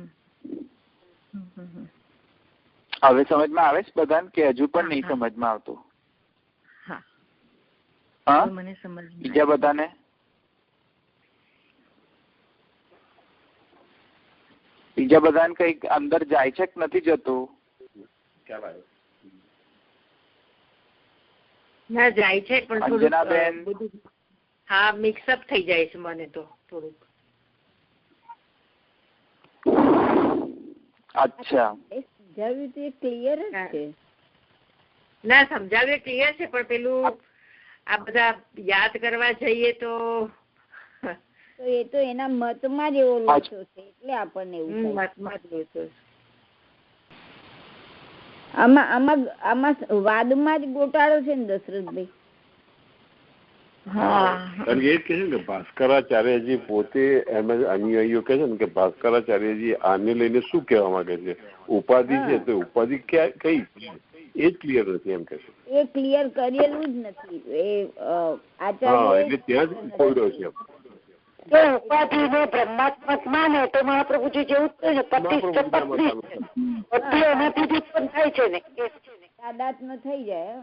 S1: હવે સમજમાં આવે છે બધાને કે હજુ પણ નહીં સમજમાં આવતું? હા, બીજા બધાને? બીજા બધાને કઈક અંદર જાય છે કે નથી જતું?
S6: ના, જાય છે પણ
S1: અંજનાબેન,
S6: હા, મિક્સઅપ થઈ જાય છે મને તો થોડુંક.
S1: અચ્છા,
S7: સમજાવ્યું તો ક્લિયર જ છે.
S6: ના, સમજાવ્યું ક્લિયર છે, પણ પેલું આ બધા યાદ કરવા જઈએ તો
S7: એ તો એના મતમાં જ એવો લોચો છે, એટલે આપણને એવું
S6: મતમાં જ લોચો છે.
S7: આમાં વાદમાં જ ગોટાળો છે ને દશરથભાઈ.
S3: કારણ કે એ જ કહે છે ને કે ભાસ્કરાચાર્યજી પોતે એમ અનુયાયીઓ કહે છે ને કે ભાસ્કરાચાર્યજી આને લઈને શું કહેવા માંગે છે, ઉપાધિ છે તો ઉપાધિ કઈ એ જ ક્લિયર નથી એમ કે છે.
S7: એ ક્લિયર કરેલું જ નથી એ
S3: આચાર્ય, એટલે ત્યાં જ ખોયડો છે.
S2: જો ઉપાધિને બ્રહ્માત્મક માને તો મહાપ્રભુજી જેવું જ ને પતિ એનાથી જ ઉત્પન્ન થાય છે ને,
S7: તાદાત્મ્ય થઈ જાય.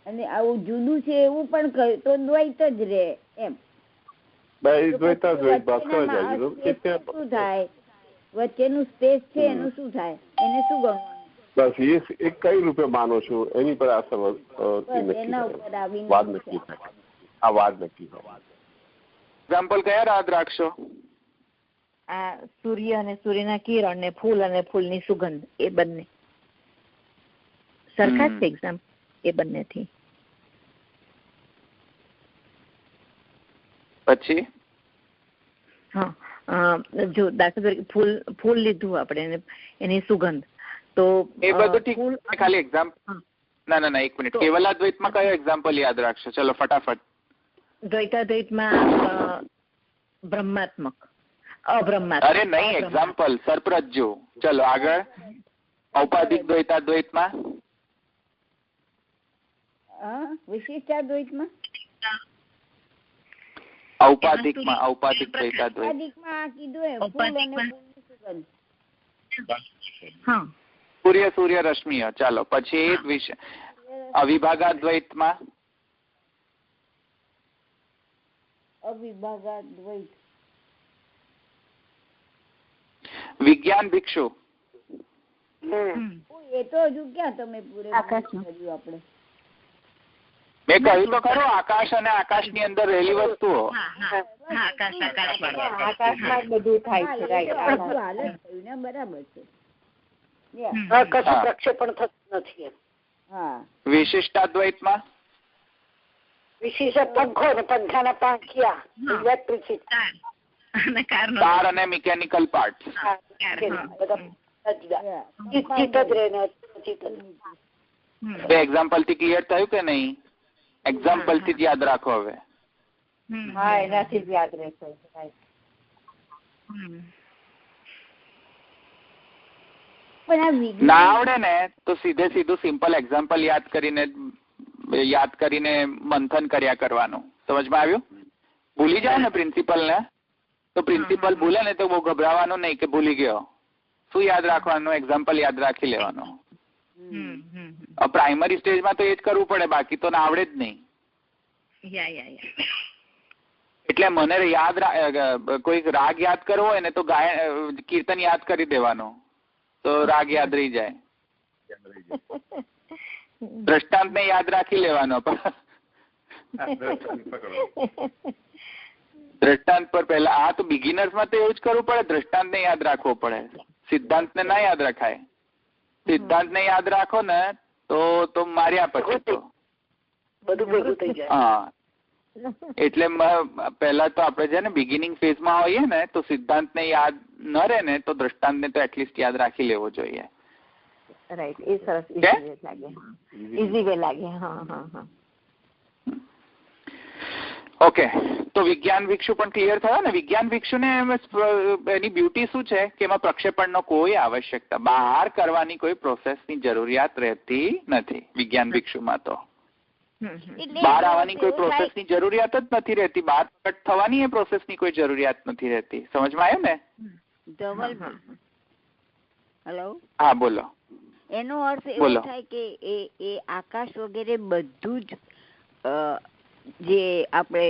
S7: અને આવું જુદું છે એવું પણ કહ્યું તો દ્વૈત જ રે એમ. શું થાય વચ્ચેનું સ્પેસ છે એનું શું થાય, એને શું ગણવાનું?
S3: બસ એ કઈ રૂપે માનો છો એની પર વાત નક્કી થાય. આ વાત નક્કી થાય.
S1: એક્ઝામ્પલ કયા યાદ રાખશો?
S4: આ સૂર્ય અને સૂર્યના કિરણ ને ફૂલ અને ફૂલની સુગંધ, એ બંને સરખા જ છે એક્ઝામ્પલ એ બંનેથી.
S1: પછી
S4: જો દાખલા તરીકે ફૂલ લીધું આપણે એની સુગંધ, તો
S1: એ બધું ઠીક. ખાલી એક્ઝામ્પલ ના એક મિનિટ. કેવલાદ્વૈતમાં કયો એક્ઝામ્પલ યાદ રાખશો? ચલો ફટાફટ.
S4: દ્વૈતાદ્વૈતમાં બ્રહ્માત્મક, અબ્રહ્માત્મક.
S1: અરે નહીં, એક્ઝામ્પલ સરપ્રજ્જુ. ચલો આગળ. ઔપાધિક દ્વૈતાદ્વૈતમાં,
S7: વિશિષ્ટાદ્વૈતમાં,
S1: ઔપાધિકમાં ઔપાધિક દ્વૈતાદ્વૈતમાં
S7: કીધું ફૂલ અને ફૂલની સુગંધ.
S1: સૂર્ય રશ્મિ. ચાલો પછી વિશે અવિભાગાદ્વૈતમાં,
S7: અવિભાગાદ્વૈત,
S1: વિજ્ઞાન ભિક્ષુ.
S7: એ તો હજુ ક્યાં તમે પૂરે કર્યું આપણે.
S1: મેં કહ્યું તો ખરું, આકાશ અને આકાશની અંદર રહેલી વસ્તુઓ.
S6: આકાશમાં બધું થાય છે.
S7: બરાબર છે.
S2: કશું પ્રક્ષેપણ થતું નથી.
S1: વિશિષ્ટાદ્વૈતમાં
S2: વિશેષ પંખો ને પંખાના પાંખિયા, ઇલેક્ટ્રિસિટી,
S1: તાર અને મિકેનિકલ પાર્ટ. એક્ઝામ્પલ થી ક્લિયર થયું કે નહીં? એક્ઝામ્પલ થી જ યાદ રાખો હવે.
S6: હા, એનાથી જ યાદ રહેશે.
S1: ના આવડે ને તો સીધું સિમ્પલ એક્ઝામ્પલ યાદ કરીને મંથન કર્યા કરવાનું. સમજમાં આવ્યું? ભૂલી જાય ને પ્રિન્સિપલ ને, તો પ્રિન્સિપલ ભૂલે ને તો બહુ ગભરાવાનું નહીં કે ભૂલી ગયો. શું યાદ રાખવાનું? એક્ઝામ્પલ યાદ રાખી લેવાનું. પ્રાઇમરી સ્ટેજમાં તો એ જ કરવું પડે, બાકી તો ના આવડે જ નહીં. એટલે મને કોઈ રાગ યાદ કરવો હોય ને તો કીર્તન યાદ કરી દેવાનો, તો રાગ યાદ રહી જાય. દ્રષ્ટાંત ને યાદ રાખી લેવાનો. દ્રષ્ટાંત પર પહેલા આ તો બિગિનર્સ માં તો એવું જ કરવું પડે, દ્રષ્ટાંત ને યાદ રાખવો પડે. સિદ્ધાંત ને ના યાદ રખાય. સિદ્ધાંત ને યાદ રાખો ને તો માર્યા પછી તો
S2: બધું ભેગું થઈ જાય.
S1: હા, એટલે પહેલા તો આપણે છે ને બિગિનિંગ ફેઝમાં હોઈએ ને તો સિદ્ધાંત ને યાદ ન રહે ને તો દ્રષ્ટાંત ને તો એટલીસ્ટ યાદ રાખી લેવો જોઈએ.
S4: રાઈટ, એ સરસ ઈઝી વે લાગે.
S1: ઓકે, તો વિજ્ઞાન ભિક્ષુ પણ ક્લિયર થયો ને. વિજ્ઞાન ભિક્ષુ ને એની બ્યુટી શું છે કે એમાં પ્રક્ષેપણનો કોઈ આવશ્યકતા, બહાર કરવાની કોઈ પ્રોસેસની જરૂરિયાત રહેતી નથી વિજ્ઞાન ભિક્ષુમાં. તો બહાર આવવાની કોઈ પ્રોસેસની જરૂરિયાત જ નથી રહેતી. બહાર પ્રકટ થવાની એ પ્રોસેસની કોઈ જરૂરિયાત નથી રહેતી. સમજમાં આવ્યું ને?
S7: હેલો,
S1: હા બોલો.
S7: એનો અર્થ એવો થાય કે એ આકાશ વગેરે બધું જ જે આપણે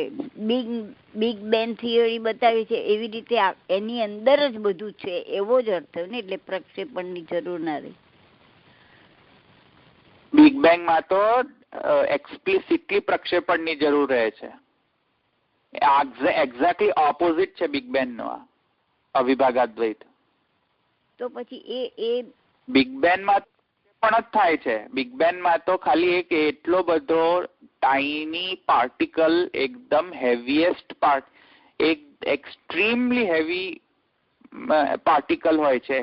S7: બિગ બેંગ થિયરી બતાવી છે એવી રીતે એની અંદર જ બધું છે એવો જ અર્થ ને. એટલે પ્રક્ષેપણની જરૂર ના રહી.
S1: બિગ બેંગ માં તો એક્સપ્લિસિટલી પ્રક્ષેપણની જરૂર રહે છે. એક્ઝેક્ટલી ઓપોઝિટ છે બિગ બેંગ નો અવિભાગાદ્વૈત.
S7: તો પછી એ
S1: બિગ બેંગ માં પણ જ થાય છે. બિગ બેંગ માં તો ખાલી એક એટલો બધો ટાઇની પાર્ટિકલ, એકદમ હેવીએસ્ટ પાર્ટ, એક એક્સ્ટ્રીમલી હેવી પાર્ટિકલ હોય છે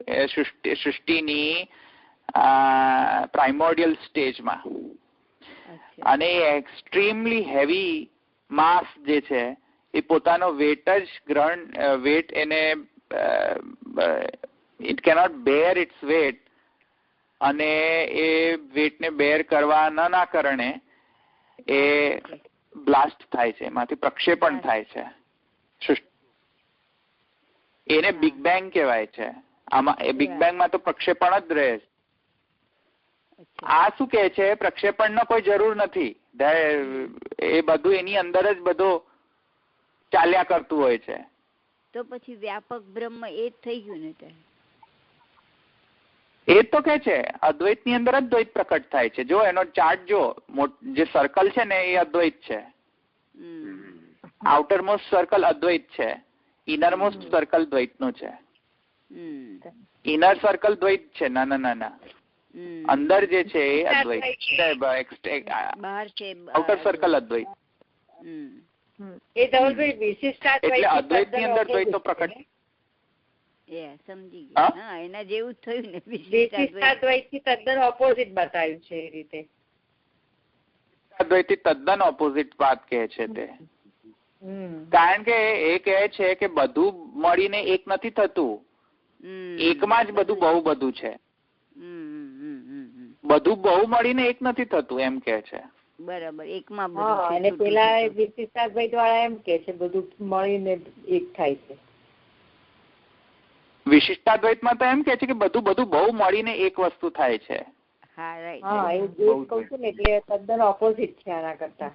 S1: સૃષ્ટિની પ્રાઇમોર્ડિયલ સ્ટેજમાં, અને એક્સ્ટ્રીમલી હેવી માસ જે છે એ પોતાનો વેટ જ વેટ એને it cannot bear its weight, અને એ વેટને બેર કરવા ના કારણે એ બ્લાસ્ટ થાય છે, એમાંથી પ્રક્ષેપણ થાય છે. એને બિગ બેંગ કહેવાય છે. આમાં એ બિગ બેંગમાં તો પ્રક્ષેપણ જ રહે છે. આ શું કહે છે, પ્રક્ષેપણનો કોઈ જરૂર નથી, એ બધું એની અંદર જ બધું ચાલ્યા કરતું હોય છે.
S7: તો પછી વ્યાપક બ્રહ્મ એ જ થઈ ગયું ને?
S1: એ તો કે છે અદ્વૈત ની અંદર અદ્વૈત પ્રકટ થાય છે. જો એનો ચાર્ટ જો જે સર્કલ છે ને એ અદ્વૈત છે. આઉટર મોસ્ટ સર્કલ અદ્વૈત છે, ઇનર મોસ્ટ સર્કલ દ્વૈત નું છે. ઇનર સર્કલ દ્વૈત છે, નાના અંદર જે છે એ અદ્વૈત, આઉટર સર્કલ અદ્વૈત.
S6: એટલે
S1: અદ્વૈત ની અંદર દ્વૈતો પ્રકટ.
S7: સમજી ગયા. એના જેવું જ થયું ને.
S6: વિશિષ્ટાદ્વૈત થી તદ્દન ઓપોઝિટ બતાવ્યું છે એ રીતે.
S1: અદ્વૈત થી તદ્દન ઓપોઝિટ વાત કહે છે તે. કારણ કે એ કહે છે કે બધું મળીને એક નથી થતું, એકમાં જ બધું બહુ બધું છે. બધું બહુ મળીને એક નથી થતું એમ કે છે.
S7: બરાબર, એકમાં
S6: અને પેલા વિશિષ્ટાદ્વૈત વાળા એમ કે છે બધું મળીને એક થાય છે.
S1: વિશિષ્ટાદ્વૈતમાં તો એમ કે છે કે બધું બહુ મળીને એક વસ્તુ થાય છે.
S6: એટલે તદ્દન ઓપોઝિટ છે આના કરતા.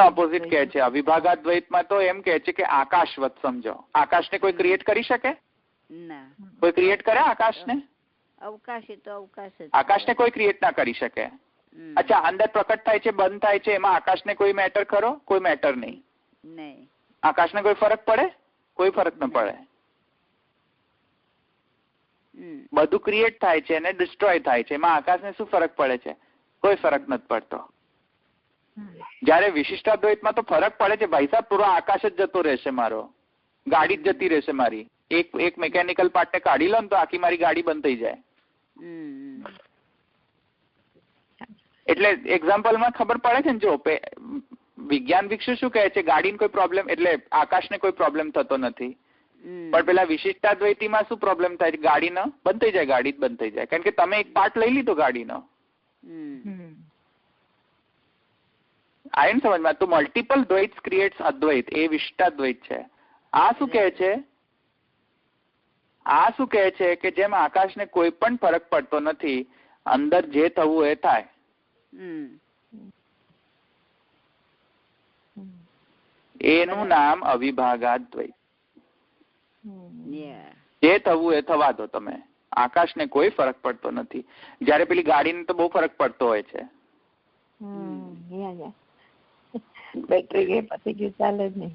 S1: ઓપોઝિટ કહે છે. અવિભાગાદ્વૈતમાં તો એમ કે છે કે આકાશવત સમજો. આકાશને કોઈ ક્રિએટ કરી શકે?
S7: ના.
S1: કોઈ ક્રિએટ કરે આકાશને?
S7: અવકાશ તો અવકાશ.
S1: આકાશને કોઈ ક્રિએટ ના કરી શકે. અચ્છા, અંદર પ્રકટ થાય છે, બંધ થાય છે, એમાં આકાશને કોઈ મેટર ખરો? કોઈ મેટર નહીં. આકાશને કોઈ ફરક પડે? કોઈ ફરક ન પડે. બધું ક્રિએટ થાય છે અને ડિસ્ટ્રોય થાય છે, એમાં આકાશને શું ફરક પડે છે? કોઈ ફરક નથી પડતો. જયારે વિશિષ્ટાદ્વૈતમાં તો ફરક પડે છે. ભાઈ સાહેબ, પૂરો આકાશ જ જતો રહેશે, મારો ગાડી જ જતી રહેશે મારી. એક મિકેનિકલ પાર્ટને કાઢી લો ને તો આખી મારી ગાડી બંધ થઈ જાય. એટલે એક્ઝામ્પલમાં ખબર પડે છે ને. જો વિજ્ઞાન વિકસ્યું શું કહે છે, ગાડીને કોઈ પ્રોબ્લેમ, એટલે આકાશને કોઈ પ્રોબ્લેમ થતો નથી. પણ પેલા વિશિષ્ટાદ્વૈતીમાં શું પ્રોબ્લેમ થાય? ગાડીનો બંધ થઈ જાય, ગાડી જ બંધ થઈ જાય. કારણ કે તમે એક પાર્ટ લઈ લીધો ગાડીનો. આયન સમજમાં તો મલ્ટિપલ દ્વૈત ક્રિએટ્સ અદ્વૈત, એ વિશિષ્ટાદ્વૈત છે. આ શું કહે છે? આ શું કહે છે કે જેમ આકાશને કોઈ પણ ફરક પડતો નથી, અંદર જે થવું એ થાય. એનું નામ અવિભાગાદ્વૈત. જે થવું એ થવા દો તમે. આકાશને કોઈ ફરક પડતો નથી. જયારે પેલી ગાડીને તો બહુ ફરક પડતો હોય છે.
S4: બેટરી ગઈ પછી ગયું, ચાલે જ નહીં.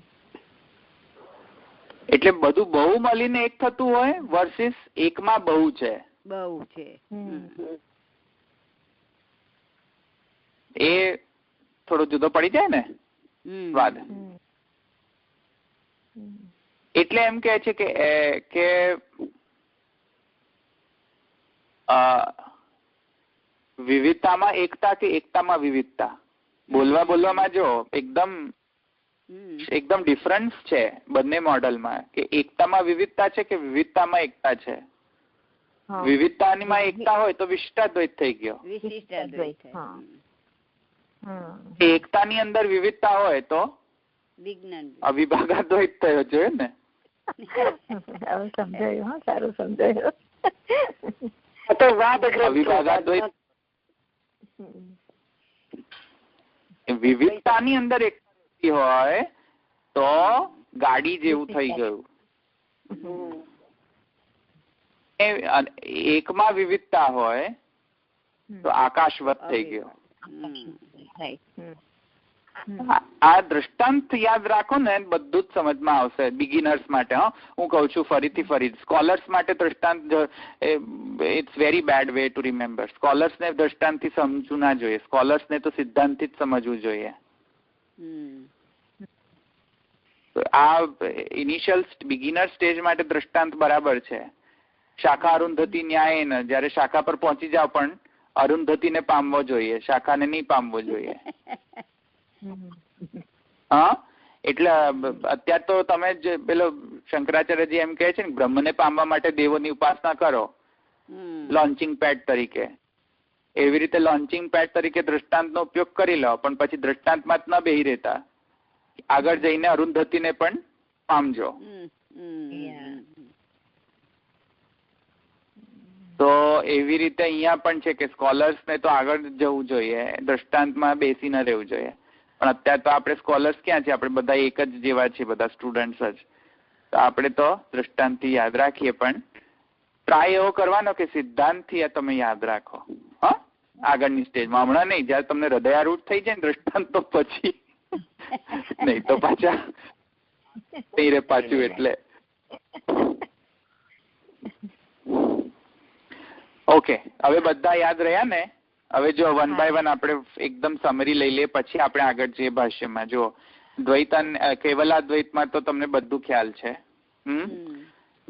S1: એટલે બધું બહુ મળીને એક થતું હોય વર્સિસ એકમાં બહુ છે.
S7: બહુ છે
S1: એ થોડો જુદો પડી જાય ને સ્વાદ. એટલે એમ કે છે કે વિવિધતામાં એકતા કે એકતામાં વિવિધતા. બોલવામાં જો એકદમ ડિફરન્સ છે બંને મોડલમાં, કે એકતામાં વિવિધતા છે કે વિવિધતામાં એકતા છે. વિવિધતામાં એકતા હોય તો વિશિષ્ટાદ્વૈત થઈ ગયો. એકતાની અંદર વિવિધતા હોય તો અવિભાગાદ્વૈત થયો. જોયો ને?
S4: હવે સમજાયું. સારું સમજાયું.
S1: અવિભાગાદ્વૈત વિવિધતાની અંદર એક હોય તો ગાડી જેવું થઈ ગયું. એકમાં વિવિધતા હોય તો આકાશવત થઈ ગયો. આ દ્રષ્ટાંત યાદ રાખો ને, બધું જ સમજમાં આવશે બિગિનર્સ માટે. હું કઉ છું ફરીથી સ્કોલર્સ માટે દ્રષ્ટાંત it's very bad way to remember. સ્કોલર્સને દ્રષ્ટાંતથી સમજવું ના જોઈએ. સ્કોલર્સને તો સિદ્ધાંતથી જ સમજવું જોઈએ. આ ઇનિશિયલ બિગિનર સ્ટેજ માટે દ્રષ્ટાંત બરાબર છે. શાખા અરુંધતી ન્યાય જયારે શાખા પર પહોંચી જાવ પણ અરુંધતીને પામવો જોઈએ, શાખાને નહીં પામવો જોઈએ. હા, એટલે અત્યારે તો તમે જ પેલો શંકરાચાર્યજી એમ કહે છે ને બ્રહ્મને પામવા માટે દેવોની ઉપાસના કરો લોન્ચિંગ પેડ તરીકે. એવી રીતે લોન્ચિંગ પેડ તરીકે દ્રષ્ટાંતનો ઉપયોગ કરી લો, પણ પછી દ્રષ્ટાંતમાં જ ન બેહી રહેતા, આગળ જઈને અરુંધતીને પણ પામજો. તો એવી રીતે અહીંયા પણ છે કે સ્કોલર્સને તો આગળ જવું જોઈએ, દ્રષ્ટાંતમાં બેસી ન રહેવું જોઈએ. પણ અત્યારે તો આપણે સ્કોલર્સ ક્યાં છે, આપણે બધા એક જ જેવા છે, બધા સ્ટુડન્ટ્સ જ. તો આપણે તો દ્રષ્ટાંતથી યાદ રાખીએ, પણ ટ્રાય એવો કરવાનો કે સિદ્ધાંતથી આ તમે યાદ રાખો. હા, આગળની સ્ટેજમાં, હમણાં નહીં, જયારે તમને હૃદયારૂઢ થઈ જાય ને દ્રષ્ટાંત તો પછી નહીં તો પાછા નહીં રે પાછું. એટલે ઓકે, હવે બધા યાદ રહ્યા ને? હવે જો વન બાય વન આપણે એકદમ સમરી લઈ લઈએ, પછી આપણે આગળ જઈએ ભાષ્યમાં. જો દ્વૈત કેવલાદ્વૈતમાં તો તમને બધું ખ્યાલ છે.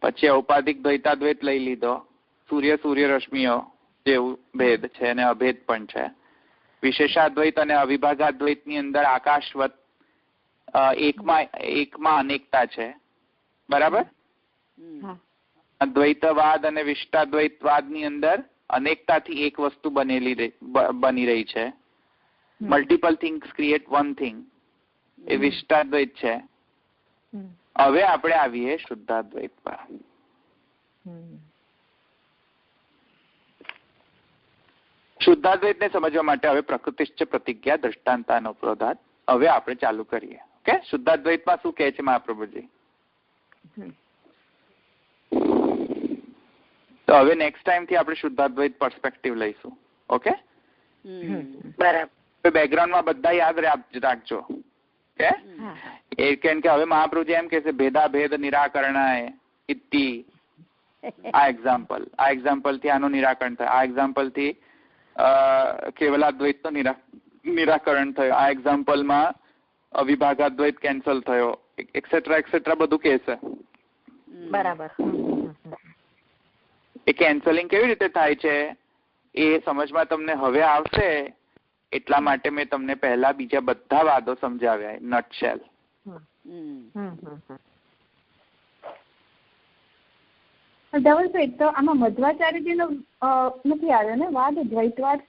S1: પછી ઔપાધિક દ્વૈતાદ્વૈત લઈ લીધો, સૂર્ય રશ્મિઓ જેવું ભેદ છે અને અભેદ પણ છે. વિશેષાદ્વૈત અને અવિભાગાદ્વૈતની અંદર આકાશવત એકમાં અનેકતા છે, બરાબર? દ્વૈતવાદ અને વિશિષ્ટાદ્વૈતવાદની અંદર અનેકતાથી એક વસ્તુ બની રહી છે. Multiple things create one thing, એ વિશિષ્ટાદ્વૈત છે. હવે આપણે આવીએ શુદ્ધાદ્વૈત પર. શુદ્ધાદ્વૈતને સમજવા માટે હવે પ્રકૃતિશ્ચ પ્રતિજ્ઞા દ્રષ્ટાંતાનો પ્રોધાત હવે આપણે ચાલુ કરીએ. ઓકે, શુદ્ધાદ્વૈતમાં શું કહે છે મહાપ્રભુજી? તો હવે નેક્સ્ટ ટાઈમ થી આપણે શુદ્ધાદ્વૈત પર્સપેક્ટિવ લઈશું. ઓકે, બરાબર. બેકગ્રાઉન્ડમાં બધા યાદ રાખજો. ઓકે, એ કેમ કે હવે મહાપ્રભુજી એમ કે છે ભેદાભેદ નિરાકરણાય ઇતિ. આ એક્ઝામ્પલ થી આનું નિરાકરણ થાય, આ એક્ઝામ્પલ થી કેવલાદ્વૈત નું નિરાકરણ થયું, આ એક્ઝામ્પલમાં અવિભાગાદ્વૈત કેન્સલ થયો, એક્સેટ્રા બધું કે છે.
S4: બરાબર.
S1: એ કેન્સલિંગ કેવી રીતે થાય છે એ સમજમાં તમને હવે આવશે, એટલા માટે મેં તમને પહેલા બીજા બધા વાદો સમજાવ્યા નટશેલ.
S5: ધવલભાઈ, તો આમાં મધ્વાચાર્યજીનો નથી આવ્યો ને વાદ, દ્વૈતવાદ?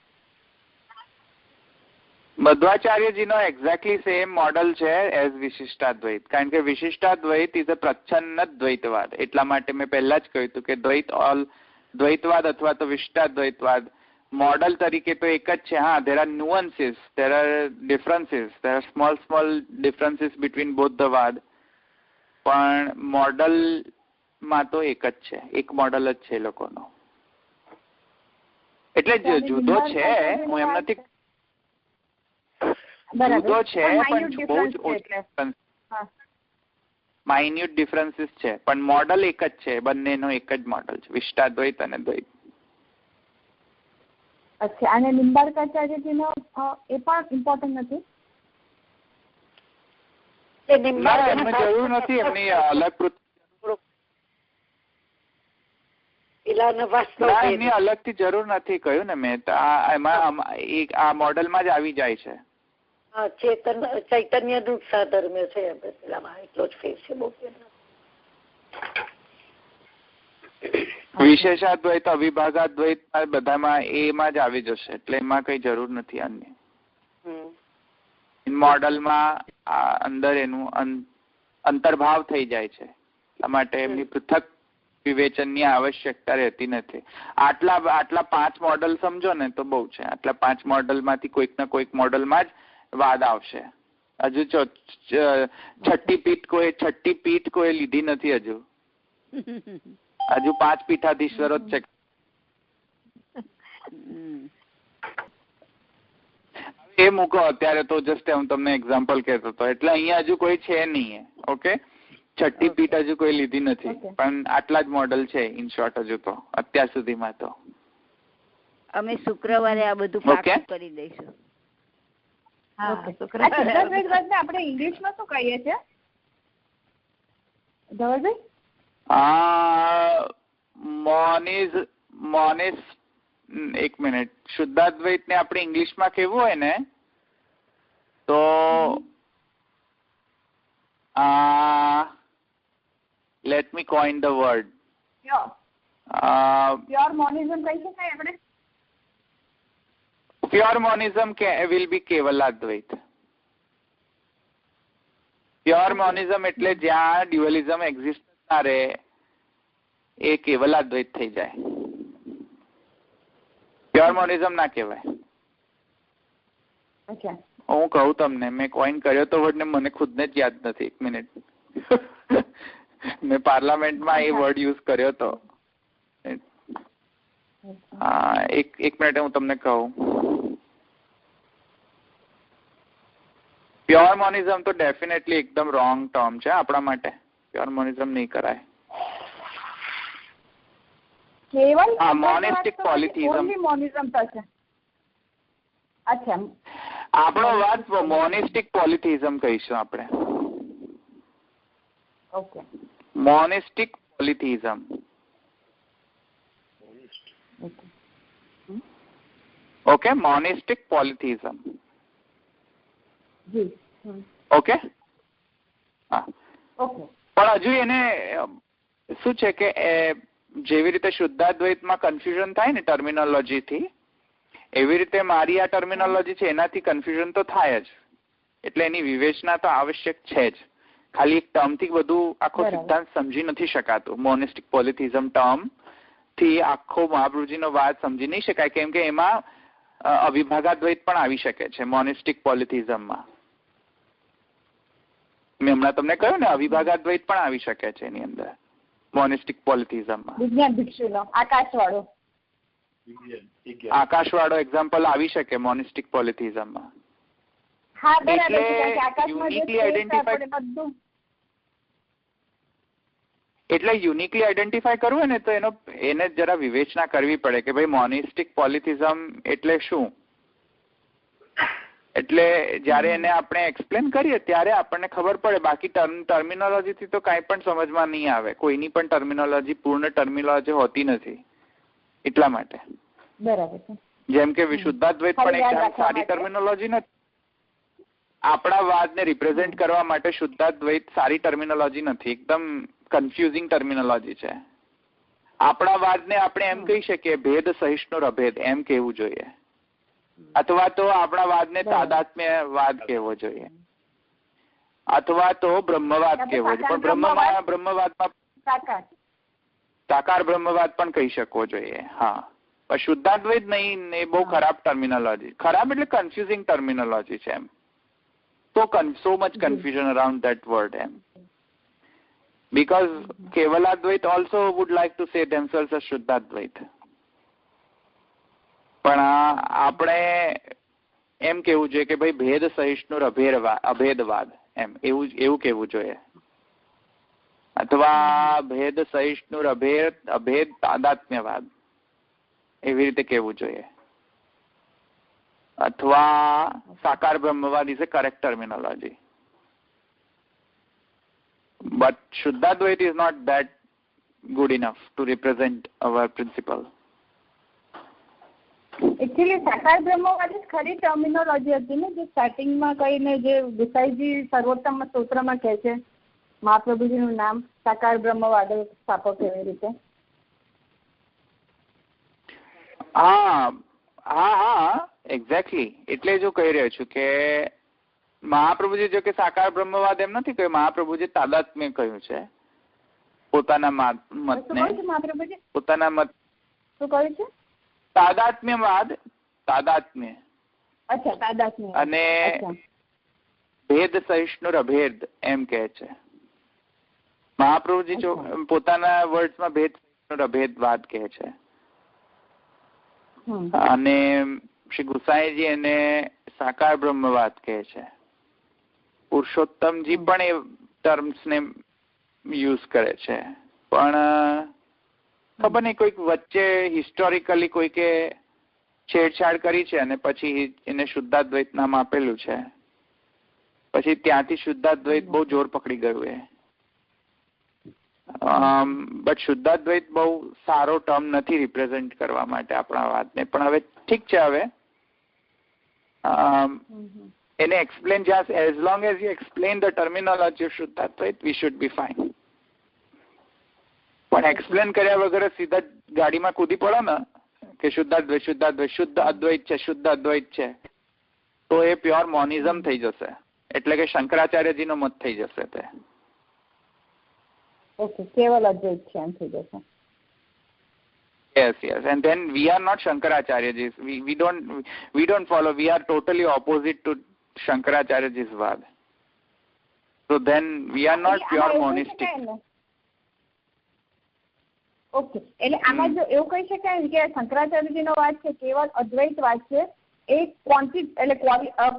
S1: મધ્વાચાર્યજીનો એક્ઝેક્ટલી સેમ મોડલ છે એઝ વિશિષ્ટાદ્વૈત, કારણ કે વિશિષ્ટાદ્વૈત ઇઝ અ પ્રચ્છન્ન દ્વૈતવાદ. એટલા માટે મેં પહેલા જ કહ્યું હતું કે દ્વૈતવાદ અથવા તો વિશિષ્ટાદ્વૈતવાદ મોડલ તરીકે તો એક જ છે. હા, there are nuances, there are differences, there are small differences between both the વાદ, પણ મોડલમાં તો એક જ છે, એક મોડલ જ છે એ લોકોનો. એટલે જુદો છે, હું એમ નથી, જુદો છે પણ બહુ જ માઇન્યુટ ડિફરન્સીસ છે, પણ મોડલ એક જ છે, બંનેનો એક જ મોડલ છે, વિશિષ્ટાદ્વૈત અને દ્વૈત.
S5: અચ્છા, અને નિંબાર્કાચાર્યજીનો એ પણ ઇમ્પોર્ટન્ટ નથી?
S1: એમને જરૂર નથી, એમની અલગ એમની અલગથી જરૂર નથી કહ્યું ને મેં. એમાં આ મોડલમાં જ આવી જાય છે.
S2: ચૈતન્ય નું સાધર્મ છે, એટલો જ ફેર છે.
S1: વિશેષાદ્વૈત અવિભાગાદ્વૈત બધામાં એમાં જ આવી જશે, એટલે એમાં કઈ જરૂર નથી. અન્ય મોડલમાં અંદર એનું અંતર્ભાવ થઈ જાય છે, એટલા માટે એમની પૃથક વિવેચનની આવશ્યકતા રહેતી નથી. આટલા 5 મોડલ સમજો ને તો બહુ છે. આટલા 5 મોડલમાંથી કોઈક ના કોઈક મોડલમાં જ વાદ આવશે. હજુ છઠ્ઠી પીઠ કોઈ લીધી નથી હજુ 5 પીઠાધીશ્વરો જ છે. એ મૂકો અત્યારે તો, જસ્ટ હું તમને એક્ઝામ્પલ કહેતો હતો. એટલે અહીંયા હજુ કોઈ છે નહીં. ઓકે, છઠ્ઠી પીઠ હજુ કોઈ લીધી નથી, પણ આટલા જ મોડલ છે ઇન શોર્ટ હજુ તો અત્યાર સુધીમાં. તો
S7: અમે શુક્રવારે આ બધું પાકું કરી દઈશું.
S5: આપણે ઇંગ્લિશમાં શું કહીએ છીએ ધવલભાઈ?
S1: એક મિનિટ, શુદ્ધાદ્વૈત ને આપણે ઇંગ્લિશમાં કેવું હોય ને તો let me coin the word
S5: pure monism કહી શકાય આપણે.
S1: પ્યોર મોનિઝમ વિલ બી કેવલાદ્વૈત. પ્યોર મોનિઝમ એટલે જ્યાં ડ્યુઅલિઝમ એક્ઝિસ્ટ ના રહે એ કેવલાદ્વૈત થઈ જાય. પ્યોર મોનિઝમ ના કહેવાય. હું કહું તમને, મેં કોઈન કર્યો તો વર્ડ ને મને ખુદને જ યાદ નથી. એક મિનિટ, મેં પાર્લામેન્ટમાં એ વર્ડ યુઝ કર્યો તો. એક મિનિટ હું તમને કહું. પ્યોર મોનિઝમ તો ડેફિનેટલી એકદમ રોંગ ટર્મ છે આપણા માટે. પ્યોર મોનિઝમ નહીં કરાય. મોનિસ્ટિક પોલિથિઝમ. આપણો વાત મોનિસ્ટિક પોલિથિઝમ કહીશું આપણે. મોનિસ્ટિક પોલિથિઝમ. ઓકે, મોનિસ્ટિક પોલિથિઝમ. ઓકે, હા. પણ હજુ એને શું છે કે જેવી રીતે શુદ્ધાદ્વૈતમાં કન્ફ્યુઝન થાય ને ટર્મિનોલોજી થી, એવી રીતે મારી આ ટર્મિનોલોજી છે એનાથી કન્ફ્યુઝન તો થાય જ. એટલે એની વિવેચના તો આવશ્યક છે જ. ખાલી એક ટર્મ થી બધું આખો સિદ્ધાંત સમજી નથી શકાતું. મોનિસ્ટિક પોલિથિઝમ ટર્મ થી આખો મહાપ્રભુજીનો વાત સમજી નહીં શકાય, કેમ કે એમાં અવિભાગાદ્વૈત પણ આવી શકે છે. મોનિસ્ટિક પોલિથિઝમમાં મેં હમણાં તમને કહ્યું ને, અવિભાગાદ્વૈત પણ આવી શકે છે એની અંદર. મોનિસ્ટિક પોલિથિઝમમાં આકાશવાળો એક્ઝામ્પલ આવી શકે મોનિસ્ટિક પોલિથિઝમમાં. એટલે યુનિકલી આઈડેન્ટિફાય કરવું હોય ને તો એને જરા વિવેચના કરવી પડે કે ભાઈ મોનિસ્ટિક પોલિથિઝમ એટલે શું. એટલે જયારે એને આપણે એક્સપ્લેન કરીએ ત્યારે આપણને ખબર પડે. બાકી ટર્મિનોલોજી થી તો કાંઈ પણ સમજમાં નહીં આવે. કોઈની પણ ટર્મિનોલોજી પૂર્ણ ટર્મિનોલોજી હોતી નથી. એટલા માટે જેમ કે શુદ્ધાદ્વૈત પણ એકદમ સારી ટર્મિનોલોજી નથી. આપણા વાદને રિપ્રેઝેન્ટ કરવા માટે શુદ્ધાદ્વૈત સારી ટર્મિનોલોજી નથી. એકદમ કન્ફ્યુઝિંગ ટર્મિનોલોજી છે. આપણા વાદને આપણે એમ કહી શકીએ ભેદ સહિષ્ણુ અભેદ એમ કહેવું જોઈએ, અથવા તો આપણા વાદને તાદાત્મ્યવાદ કહેવો જોઈએ, અથવા તો બ્રહ્મવાદ કહેવો જોઈએ. પણ બ્રહ્મવાદમાં સાકાર બ્રહ્મવાદ પણ કહી શકવો જોઈએ. હા, પણ શુદ્ધાદ્વૈત નહીં. એ બહુ ખરાબ ટર્મિનોલોજી. ખરાબ એટલે કન્ફ્યુઝિંગ ટર્મિનોલોજી છે. એમ so much confusion around that word, because Kevaladvait also would like to say themselves as Shuddhadvait. પણ આપણે એમ કેવું જોઈએ કે ભાઈ ભેદ સહિષ્ણુ અભેદવાદ એવું કેવું જોઈએ, અથવા ભેદ સહિષ્ણુ અભેદ તાદાત્મ્યવાદ એવી રીતે કેવું જોઈએ, અથવા સાકાર બ્રહ્મવાદ is a correct terminology. But Shuddhadvait is not that good enough to represent our principle.
S5: Actually સાકાર બ્રહ્મવાદ જ ખરી ટર્મિનોલોજી હતી ને, જે સ્ટાર્ટિંગમાં કહીને જે ગુસાઈજી સર્વોત્તમ સ્તોત્રમાં કહે છે મહાપ્રભુજીનું નામ સાકાર બ્રહ્મવાદ સ્થાપક એવી રીતે.
S1: હા, એક્ઝેક્ટલી. એટલે જો કહી રહ્યો છું કે મહાપ્રભુજી જો કે સાકાર બ્રહ્મવાદ એમ નથી કહ્યું. મહાપ્રભુજી તાદાત્મ્ય કહ્યું છે પોતાના મતને. પોતાના મત
S5: શું કહ્યું છે?
S1: તાદાત્મ્યવાદ. તાદાત્મ્ય.
S5: અચ્છા, તાદાત્મ્ય.
S1: અને ભેદ સહિષ્ણુ અભેદ એમ કહે છે મહાપ્રભુજી. જો પોતાના વર્ડ્સમાં ભેદ સહિષ્ણુ અભેદવાદ કહે છે. અને શ્રી ગુસાઈજી એને સાકાર બ્રહ્મવાદ કહે છે. પુરુષોત્તમજી પણ એ ટર્મ્સ ને યુઝ કરે છે. પણ ખબર નહીં, કોઈક વચ્ચે હિસ્ટોરિકલી કોઈકે છેડછાડ કરી છે અને પછી એને શુદ્ધાદ્વૈત નામ આપેલું છે. પછી ત્યાંથી શુદ્ધાદ્વૈત બહુ જોર પકડી ગયું. બટ શુદ્ધાદ્વૈત બહુ સારો ટર્મ નથી રિપ્રેઝેન્ટ કરવા માટે આપણા વાતને, પણ હવે ઠીક છે. હવે એને explain as long as you explain the terminology of શુદ્ધાદ્વૈત વી શુડ બી ફાઇન. પણ એક્સપ્લેન કર્યા વગર સીધા ગાડીમાં કૂદી પડો ને કે શુદ્ધાદ્વૈત શુદ્ધાદ્વૈત શુદ્ધ અદ્વૈત છે શુદ્ધ અદ્વૈત છે, તો એ પ્યોર મોનિઝમ થઈ જશે, એટલે કે શંકરાચાર્યજીનો મત થઈ જશે તે.
S8: ઓકે, કેવલ અદ્વૈત છે એમ થઈ જશે.
S1: Yes, and then we are not Shankaracharyaji's. We don't follow. We are totally opposite to Shankaracharyaji's vada. So then we are not pure monistic.
S8: Okay, એટલે આમાં જો એવું કહી શકાય કે શંકરાચાર્યજીનો વાત છે કેવલ અદ્વૈત વાત છે, એ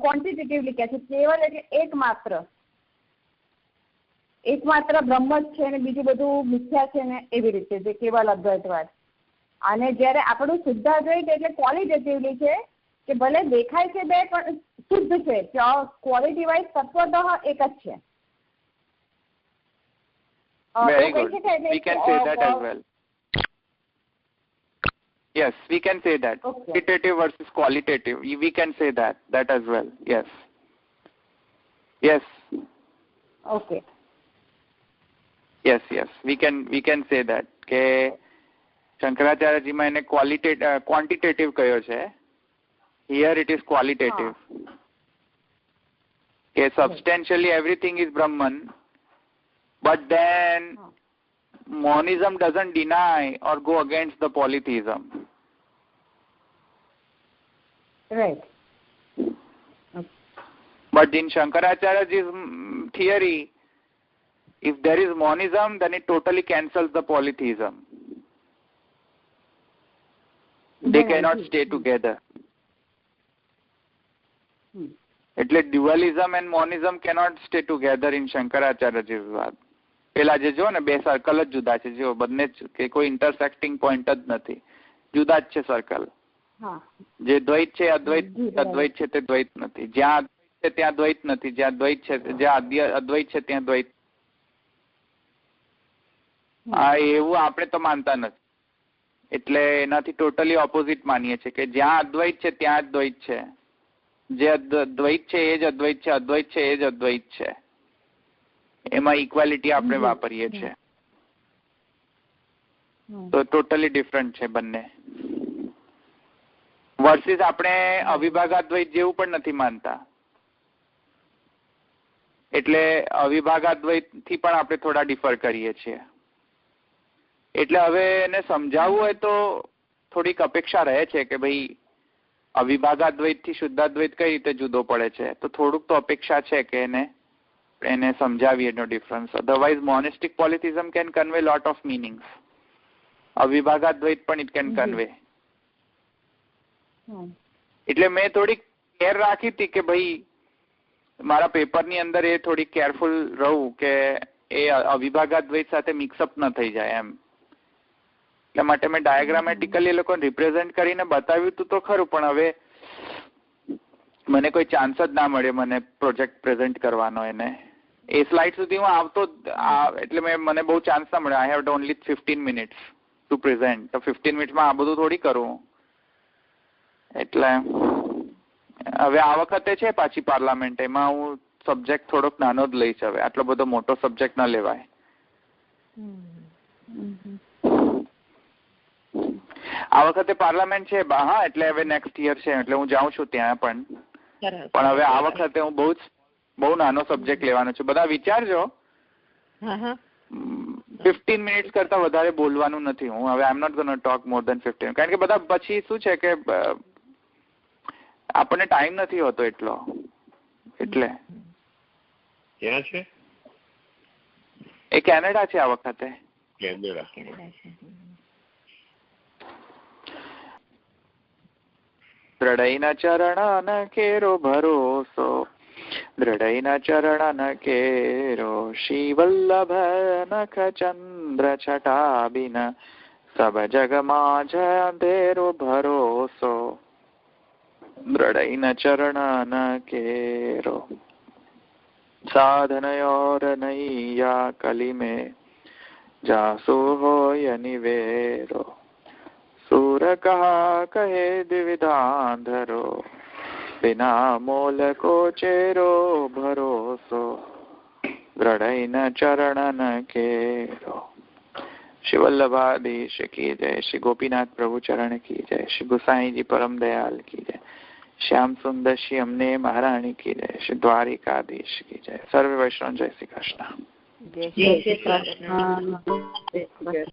S8: ક્વોન્ટિટેટિવલી કહે છે કેવલ એટલે એકમાત્ર બ્રહ્મ જ છે અને બીજું બધું મિથ્યા છે ને, એવી રીતે જે કેવલ અદ્વૈતવાદ. અને જયારે આપણું શુદ્ધાદ્વૈત એટલે ક્વોલિટેટિવલી છે કે ભલે દેખાય છે બે પણ શુદ્ધ છે, ક્વોલિટી વાઇઝ તત્વતઃ એક જ છે.
S1: Very good. We can say that as well. Yes, we can say that. Okay. Quantitative versus qualitative. We can say that as well. Yes. Yes.
S8: Okay.
S1: Yes. We can say that. કે શંકરાચાર્યજીમાં એને ક્વોન્ટિટેટિવ કહ્યો છે. Here it is qualitative. કે substantially everything is Brahman. But then monism doesn't deny or go against the polytheism.
S8: Right.
S1: But in Shankaracharya's theory, if there is monism, then it totally cancels the polytheism. They cannot stay together. એટલે dualism and monism cannot stay together in Shankaracharya's વાત. પેલા જે જો ને બે સર્કલ જ જુદા છે, જો બંને કે કોઈ ઇન્ટરસેક્ટિંગ પોઈન્ટ જ નથી, જુદા જ છે સર્કલ. જે દ્વૈત છે અદ્વૈત છે તે દ્વૈત નથી, જ્યાં અદ્વૈત છે ત્યાં દ્વૈત નથી, જ્યાં દ્વૈત છે જ્યાં અદ્વૈત છે ત્યાં દ્વૈત. એવું આપણે તો માનતા નથી, એટલે એનાથી ટોટલી ઓપોઝિટ માનીએ છીએ કે જ્યાં અદ્વૈત છે ત્યાં જ દ્વૈત છે, જે દ્વૈત છે એ જ અદ્વૈત છે, અદ્વૈત છે એ જ અદ્વૈત છે. એમાં ઇક્વાલિટી આપણે વાપરીએ છીએ. તો ટોટલી ડિફરન્ટ છે બંને. વર્સિસ આપણે અવિભાગાદ્વૈત જેવું પણ નથી માનતા, એટલે અવિભાગાદ્વૈત થી પણ આપણે થોડા ડિફર કરીએ છીએ. એટલે હવે એને સમજાવવું હોય તો થોડીક અપેક્ષા રહે છે કે ભાઈ અવિભાગાદ્વૈત થી શુદ્ધાદ્વૈત કઈ રીતે જુદો પડે છે, તો થોડુંક તો અપેક્ષા છે કે એને સમજાવીએ એનો difference. Otherwise monistic polytheism can convey lot of meanings. અવિભાગાદ્વૈત પણ ઇટ કેન કન્વે. એટલે મેં થોડીક કેર રાખી હતી કે ભાઈ મારા પેપરની અંદર એ થોડીક કેરફુલ રહું કે એ અવિભાગાદ્વૈત સાથે મિક્સઅપ ન થઈ જાય એમ. એટલા માટે મેં ડાયાગ્રામેટિકલી એ લોકોને રિપ્રેઝેન્ટ કરીને બતાવ્યું હતું તો ખરું, પણ હવે મને કોઈ ચાન્સ જ ના મળ્યો મને પ્રોજેક્ટ પ્રેઝન્ટ કરવાનો. એને એ સ્લાઇડ સુધી હું આવતો એટલે મને બહુ ચાન્સ ના મળ્યો. I have only 15 minutes to present. તો 15 મિનિટમાં આ બધું થોડી કરું. એટલે હવે આ વખતે છે પાછી પાર્લામેન્ટ, એમાં હું સબ્જેક્ટ થોડોક નાનો જ લઈશ. હવે આટલો બધો મોટો સબ્જેક્ટ ન લેવાય. આ વખતે પાર્લામેન્ટ છે હા, એટલે હવે નેક્સ્ટ યર છે, એટલે હું જાઉં છું ત્યાં પણ હવે આ વખતે હું બહુ નાનો સબ્જેક્ટ લેવાનો છું. બધા વિચારજો. 15 મિનિટ્સ કરતા વધારે બોલવાનું નથી. હું હવે I am not gonna talk more than 15, કારણ કે બધા પછી શું છે કે આપણને ટાઈમ નથી હોતો એટલો. એટલે
S3: ક્યાં છે
S1: એ? કેનેડા છે આ વખતે.
S3: કેનેડા.
S1: દ્રઢૈના ચરણ કેરો ભરોસો, દ્રઢૈના ચરણ કેરો શ્રીવલ્લભ નખ ચંદ્ર છટાબિન સબ જગમાં જંધેરો ભરોસો. દ્રઢૈના ચરણ કેરો સાધનયોર નૈયા કલી में जासु होय निवेरो सूर कहा कहे द्विविधांधरो बिना मोल को चेरो भरोसो ग्रढ़ई न चरणन केरो। श्री वल्लभाधीश की जय, श्री गोपीनाथ प्रभु चरण की जय, श्री गुसाई जी परम दयाल की जय, श्याम सुंदर श्री अमने महारानी की जय, श्री द्वारिकाधीश की जय। सर्व वैष्णव जय श्री कृष्ण।
S7: जय श्री कृष्ण।